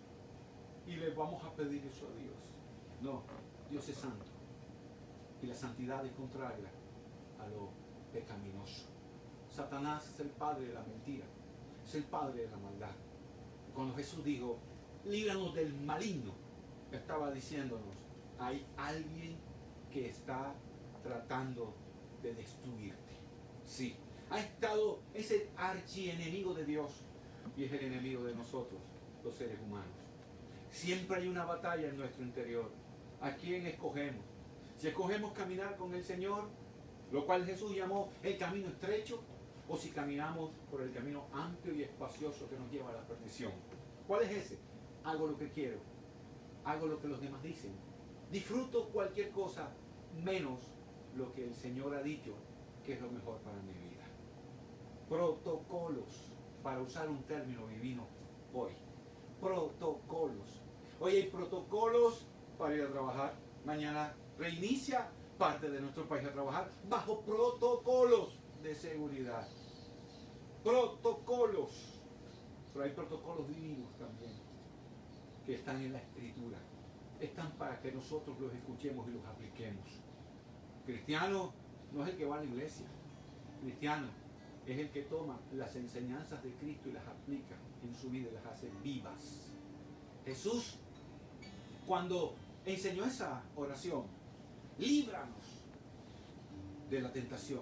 y le vamos a pedir eso a Dios. No, Dios es santo y la santidad es contraria a lo pecaminoso. Satanás es el padre de la mentira, es el padre de la maldad. Cuando Jesús dijo, líbranos del maligno, estaba diciéndonos, hay alguien que está tratando de destruirte. Sí, ha estado ese archienemigo de Dios y es el enemigo de nosotros, los seres humanos. Siempre hay una batalla en nuestro interior. ¿A quién escogemos? Si escogemos caminar con el Señor, lo cual Jesús llamó el camino estrecho, o si caminamos por el camino amplio y espacioso que nos lleva a la perdición. ¿Cuál es ese? Hago lo que quiero, hago lo que los demás dicen, disfruto cualquier cosa menos lo que el Señor ha dicho que es lo mejor para mi vida. Protocolos, para usar un término divino hoy. Protocolos. Hoy hay protocolos para ir a trabajar. Mañana reinicia parte de nuestro país a trabajar bajo protocolos de seguridad. Protocolos. Pero hay protocolos divinos también que están en la Escritura. Están para que nosotros los escuchemos y los apliquemos. Cristiano no es el que va a la iglesia. Cristiano es el que toma las enseñanzas de Cristo y las aplica en su vida y las hace vivas. Jesús, cuando enseñó esa oración, líbranos de la tentación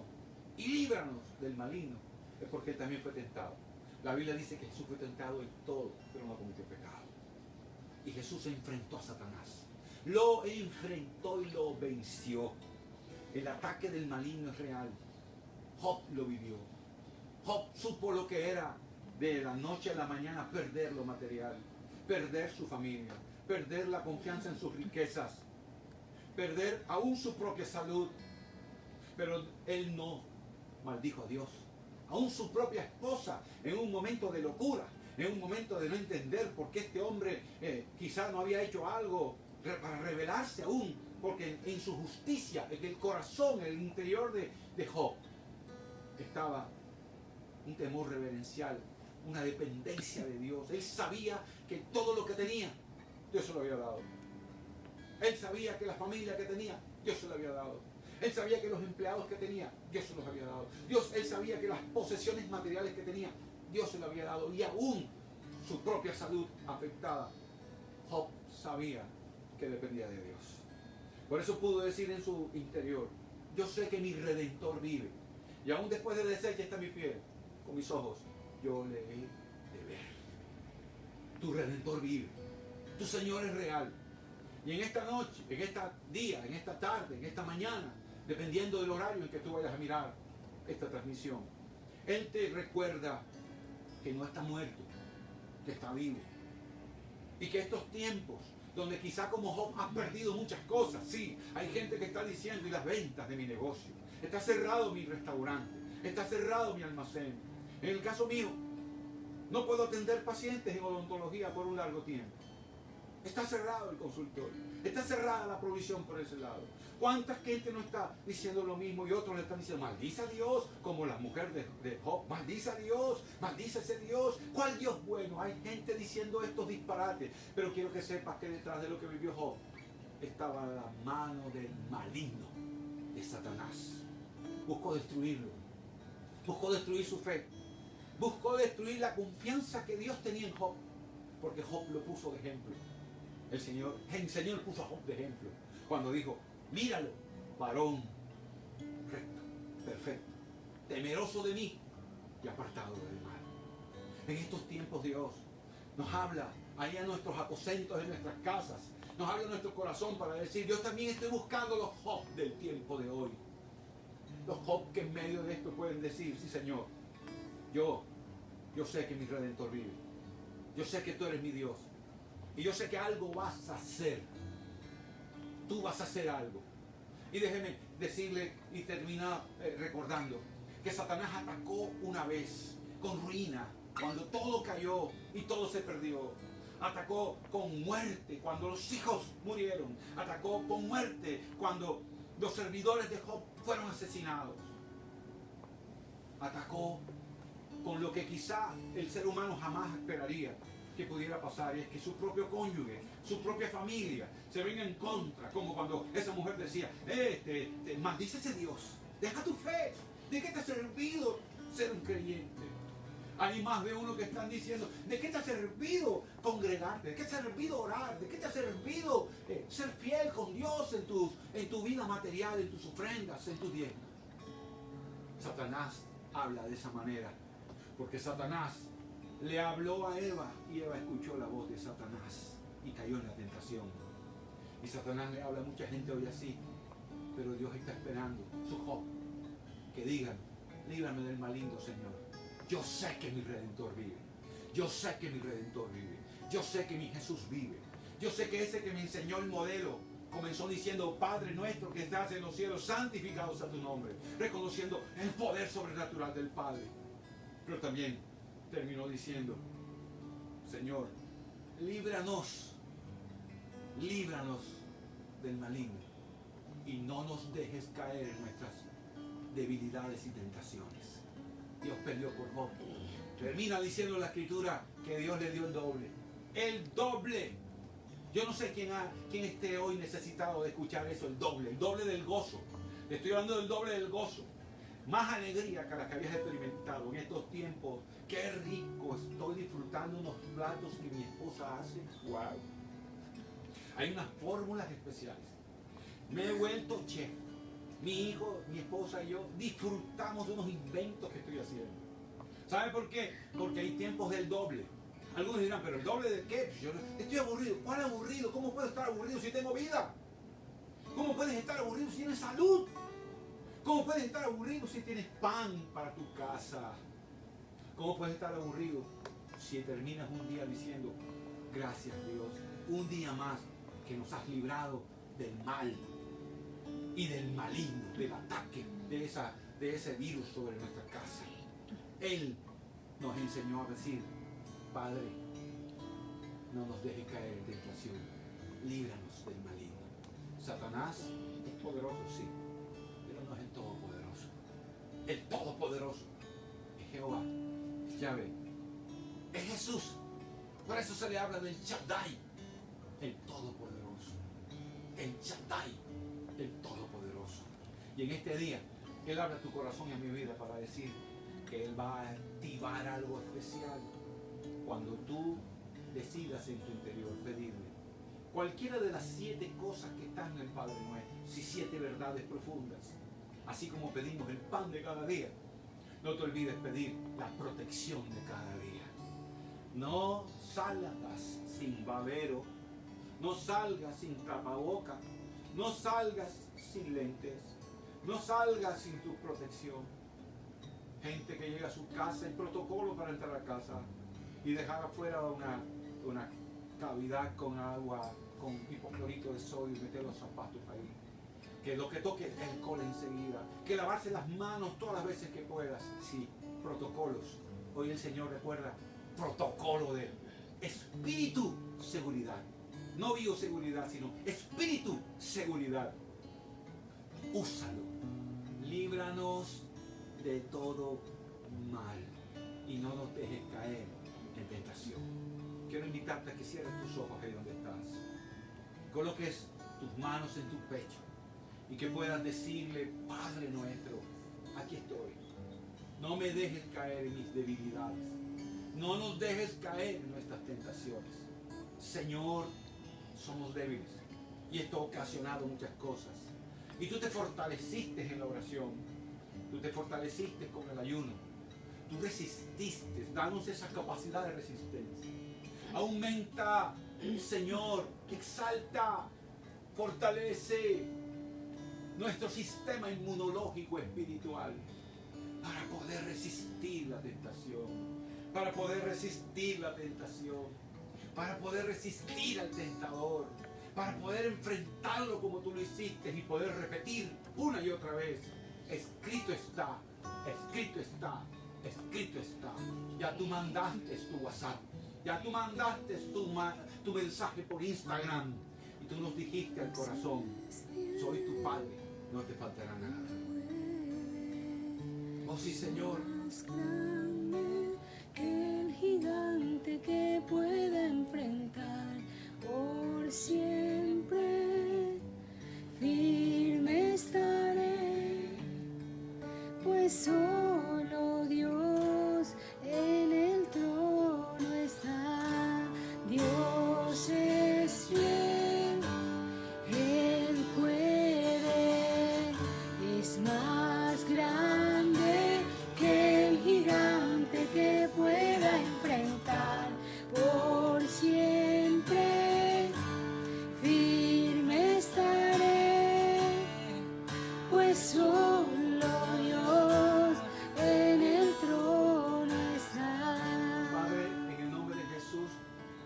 y líbranos del maligno, es porque él también fue tentado. La Biblia dice que Jesús fue tentado en todo, pero no cometió pecado. Y Jesús se enfrentó a Satanás. Lo enfrentó y lo venció. El ataque del maligno es real. Job lo vivió. Job supo lo que era de la noche a la mañana perder lo material, perder su familia, perder la confianza en sus riquezas, perder aún su propia salud. Pero él no maldijo a Dios. Aún su propia esposa, en un momento de locura, en un momento de no entender por qué este hombre quizás no había hecho algo para rebelarse aún, porque en su justicia, en el corazón, en el interior de Job, estaba un temor reverencial, una dependencia de Dios. Él sabía que todo lo que tenía, Dios se lo había dado. Él sabía que la familia que tenía, Dios se lo había dado. Él sabía que los empleados que tenía, Dios se los había dado. Él sabía que las posesiones materiales que tenía, Dios se lo había dado. Y aún su propia salud afectada, Job sabía que dependía de Dios. Por eso pudo decir en su interior, yo sé que mi Redentor vive. Y aún después de deshecha está mi piel, con mis ojos, yo le he de ver. Tu Redentor vive. Tu Señor es real. Y en esta noche, en este día, en esta tarde, en esta mañana, dependiendo del horario en que tú vayas a mirar esta transmisión, Él te recuerda que no está muerto, que está vivo. Y que estos tiempos, donde quizá como Job has perdido muchas cosas, sí, hay gente que está diciendo, y las ventas de mi negocio, está cerrado mi restaurante, está cerrado mi almacén. En el caso mío, no puedo atender pacientes en odontología por un largo tiempo. Está cerrado el consultorio, está cerrada la provisión por ese lado. ¿Cuánta gente no está diciendo lo mismo y otros le están diciendo, maldice a Dios, como la mujer de Job, maldice a Dios, maldice a ese Dios? ¿Cuál Dios bueno? Hay gente diciendo estos disparates, pero quiero que sepas que detrás de lo que vivió Job estaba la mano del maligno, de Satanás. Buscó destruirlo, buscó destruir su fe, buscó destruir la confianza que Dios tenía en Job, porque Job lo puso de ejemplo. El Señor puso a Job de ejemplo cuando dijo, míralo, varón recto, perfecto, temeroso de mí y apartado del mal. En estos tiempos Dios nos habla ahí a nuestros aposentos de nuestras casas, nos habla a nuestro corazón para decir, yo también estoy buscando los Job del tiempo de hoy. Los Job que en medio de esto pueden decir, sí Señor, yo sé que mi Redentor vive, yo sé que tú eres mi Dios. Y yo sé que algo vas a hacer. Tú vas a hacer algo. Y déjeme decirle y terminar recordando que Satanás atacó una vez con ruina, cuando todo cayó y todo se perdió. Atacó con muerte cuando los hijos murieron. Atacó con muerte cuando los servidores de Job fueron asesinados. Atacó con lo que quizá el ser humano jamás esperaría que pudiera pasar, y es que su propio cónyuge, su propia familia se venga en contra, como cuando esa mujer decía, maldice ese Dios, deja tu fe, ¿de qué te ha servido ser un creyente? Hay más de uno que están diciendo, ¿de qué te ha servido congregarte? ¿De qué te ha servido orar? ¿De qué te ha servido ser fiel con Dios en tu vida material, en tus ofrendas, en tus diezmos? Satanás habla de esa manera, porque Satanás le habló a Eva y Eva escuchó la voz de Satanás y cayó en la tentación. Y Satanás le habla a mucha gente hoy así, pero Dios está esperando su Job que digan, líbrame del maligno, Señor. Yo sé que mi Redentor vive. Yo sé que mi Redentor vive. Yo sé que mi Jesús vive. Yo sé que ese que me enseñó el modelo comenzó diciendo, Padre nuestro que estás en los cielos, santificado sea tu nombre, reconociendo el poder sobrenatural del Padre. Pero también terminó diciendo, Señor, líbranos del maligno y no nos dejes caer en nuestras debilidades y tentaciones. Dios peleó por Job. Termina diciendo la Escritura que Dios le dio el doble. El doble. Yo no sé quién esté hoy necesitado de escuchar eso, el doble del gozo. Le estoy hablando del doble del gozo. Más alegría que la que habías experimentado en estos tiempos. Qué rico, estoy disfrutando unos platos que mi esposa hace. Wow. Hay unas fórmulas especiales. Me he vuelto chef. Mi hijo, mi esposa y yo disfrutamos de unos inventos que estoy haciendo. ¿Sabe por qué? Porque hay tiempos del doble. Algunos dirán, ¿pero el doble de qué? Yo estoy aburrido. ¿Cuál aburrido? ¿Cómo puedo estar aburrido si tengo vida? ¿Cómo puedes estar aburrido si tienes salud? ¿Cómo puedes estar aburrido si tienes pan para tu casa? ¿Cómo puedes estar aburrido si terminas un día diciendo, gracias Dios, un día más que nos has librado del mal y del maligno, del ataque de ese virus sobre nuestra casa? Él nos enseñó a decir, Padre, no nos dejes caer en tentación, líbranos del maligno. Satanás es poderoso, sí, pero no es el todopoderoso. El todopoderoso es Jehová, es Yahvé, es Jesús. Por eso se le habla del Shaddai, el todopoderoso. El Shaddai, el todopoderoso. Y en este día, Él habla a tu corazón y a mi vida para decir que Él va a activar algo especial cuando tú decidas en tu interior pedirle cualquiera de las 7 cosas que están en el Padre Nuestro, si 7 verdades profundas, así como pedimos el pan de cada día. No te olvides pedir la protección de cada día. No salgas sin babero, no salgas sin tapaboca, no salgas sin lentes, no salgas sin tu protección. Gente que llega a su casa, el protocolo para entrar a casa y dejar afuera una cavidad con agua, con hipoclorito de sodio y meter los zapatos ahí. Que lo que toque el alcohol enseguida. Que lavarse las manos todas las veces que puedas. Sí, protocolos. Hoy el Señor recuerda protocolo de espíritu seguridad. No bioseguridad, sino espíritu seguridad. Úsalo. Líbranos de todo mal y no nos dejes caer en tentación. Quiero invitarte a que cierres tus ojos ahí donde estás. Coloques tus manos en tu pecho y que puedas decirle, Padre nuestro, aquí estoy. No me dejes caer en mis debilidades. No nos dejes caer en nuestras tentaciones. Señor, somos débiles y esto ha ocasionado muchas cosas. Y tú te fortaleciste en la oración. Tú te fortaleciste con el ayuno. Tú resististe. Danos esa capacidad de resistencia. Aumenta, Señor, exalta, fortalece nuestro sistema inmunológico espiritual para poder resistir la tentación, para poder resistir la tentación, para poder resistir al tentador, para poder enfrentarlo como tú lo hiciste y poder repetir una y otra vez, escrito está, escrito está, escrito está. Ya tú mandaste tu WhatsApp, ya tú mandaste tu mensaje por Instagram y tú nos dijiste al corazón, soy tu Padre, no te faltará nada. Oh sí, Señor. Más grande que el gigante que pueda enfrentar por siempre. Firme estaré, pues solo Dios en el trono está. Dios es fiel, Él puede, es más grande que el gigante que pueda enfrentar por siempre. Firme estaré, pues solo Dios en el trono está. Padre, en el nombre de Jesús,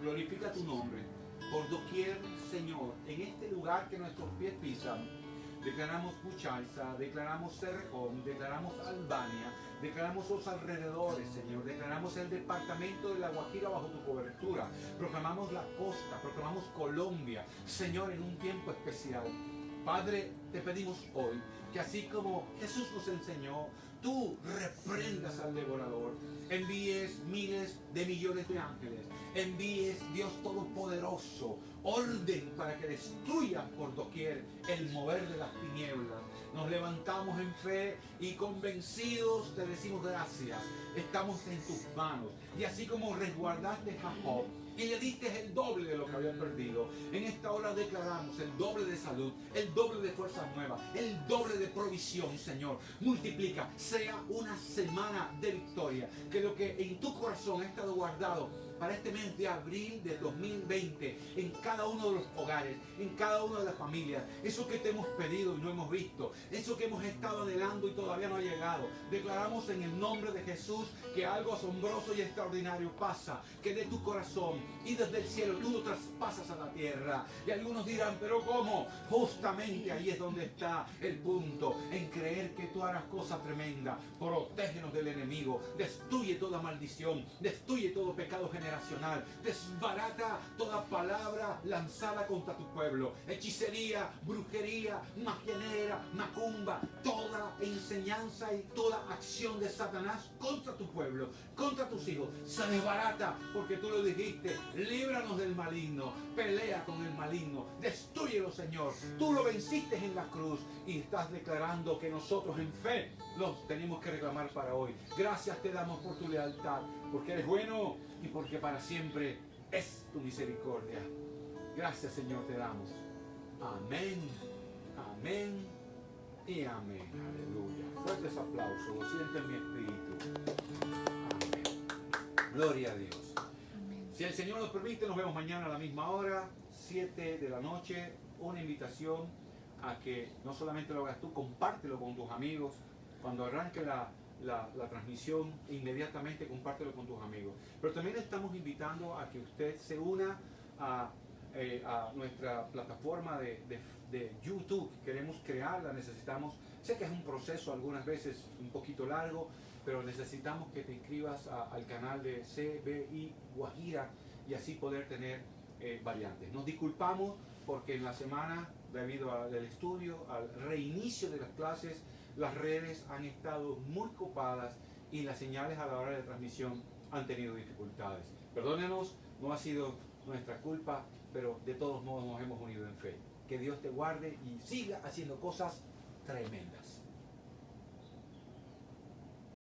glorifica tu nombre por doquier, Señor, en este lugar que nuestros pies pisan. Declaramos Puchalsa, declaramos Cerrejón, declaramos Albania, declaramos los alrededores, Señor, declaramos el departamento de La Guajira bajo tu cobertura, proclamamos la costa, proclamamos Colombia, Señor, en un tiempo especial. Padre, te pedimos hoy que así como Jesús nos enseñó, tú reprendas al devorador, envíes miles de millones de ángeles, envíes, Dios Todopoderoso, orden para que destruyas por doquier el mover de las tinieblas. Nos levantamos en fe y convencidos te decimos gracias. Estamos en tus manos. Y así como resguardaste a Job y le diste el doble de lo que había perdido, en esta hora declaramos el doble de salud, el doble de fuerzas cosas nuevas, el doble de provisión, Señor. Multiplica, sea una semana de victoria. Que lo que en tu corazón ha estado guardado para este mes de abril del 2020, en cada uno de los hogares, en cada una de las familias, eso que te hemos pedido y no hemos visto, eso que hemos estado anhelando y todavía no ha llegado, declaramos en el nombre de Jesús que algo asombroso y extraordinario pasa, que de tu corazón y desde el cielo tú lo traspasas a la tierra. Y algunos dirán, pero ¿cómo? Justamente ahí es donde está el punto, en creer que tú harás cosas tremendas. Protégenos del enemigo, destruye toda maldición, destruye todo pecado generacional, desbarata toda palabra lanzada contra tu pueblo, hechicería, brujería, magia negra, macumba, toda enseñanza y toda acción de Satanás contra tu pueblo, contra tus hijos, se desbarata, porque tú lo dijiste, líbranos del maligno, pelea con el maligno, destróyelo, Señor. Tú lo venciste en la cruz y estás declarando que nosotros en fe los tenemos que reclamar para hoy. Gracias te damos por tu lealtad, porque eres bueno y porque para siempre es tu misericordia. Gracias, Señor, te damos. Amén, amén y amén. Aleluya. Fuertes aplausos, lo siento en mi espíritu. Amén. Gloria a Dios. Si el Señor nos permite, nos vemos mañana a la misma hora, 7 de la noche. Una invitación a que no solamente lo hagas tú, compártelo con tus amigos. Cuando arranque la transmisión, inmediatamente compártelo con tus amigos. Pero también estamos invitando a que usted se una a nuestra plataforma de YouTube. Queremos crearla, necesitamos, sé que es un proceso algunas veces un poquito largo, pero necesitamos que te inscribas al canal de CBI Guajira y así poder tener variantes. Nos disculpamos porque en la semana, debido al estudio, al reinicio de las clases, las redes han estado muy copadas y las señales a la hora de transmisión han tenido dificultades. Perdónenos, no ha sido nuestra culpa, pero de todos modos nos hemos unido en fe. Que Dios te guarde y siga haciendo cosas tremendas.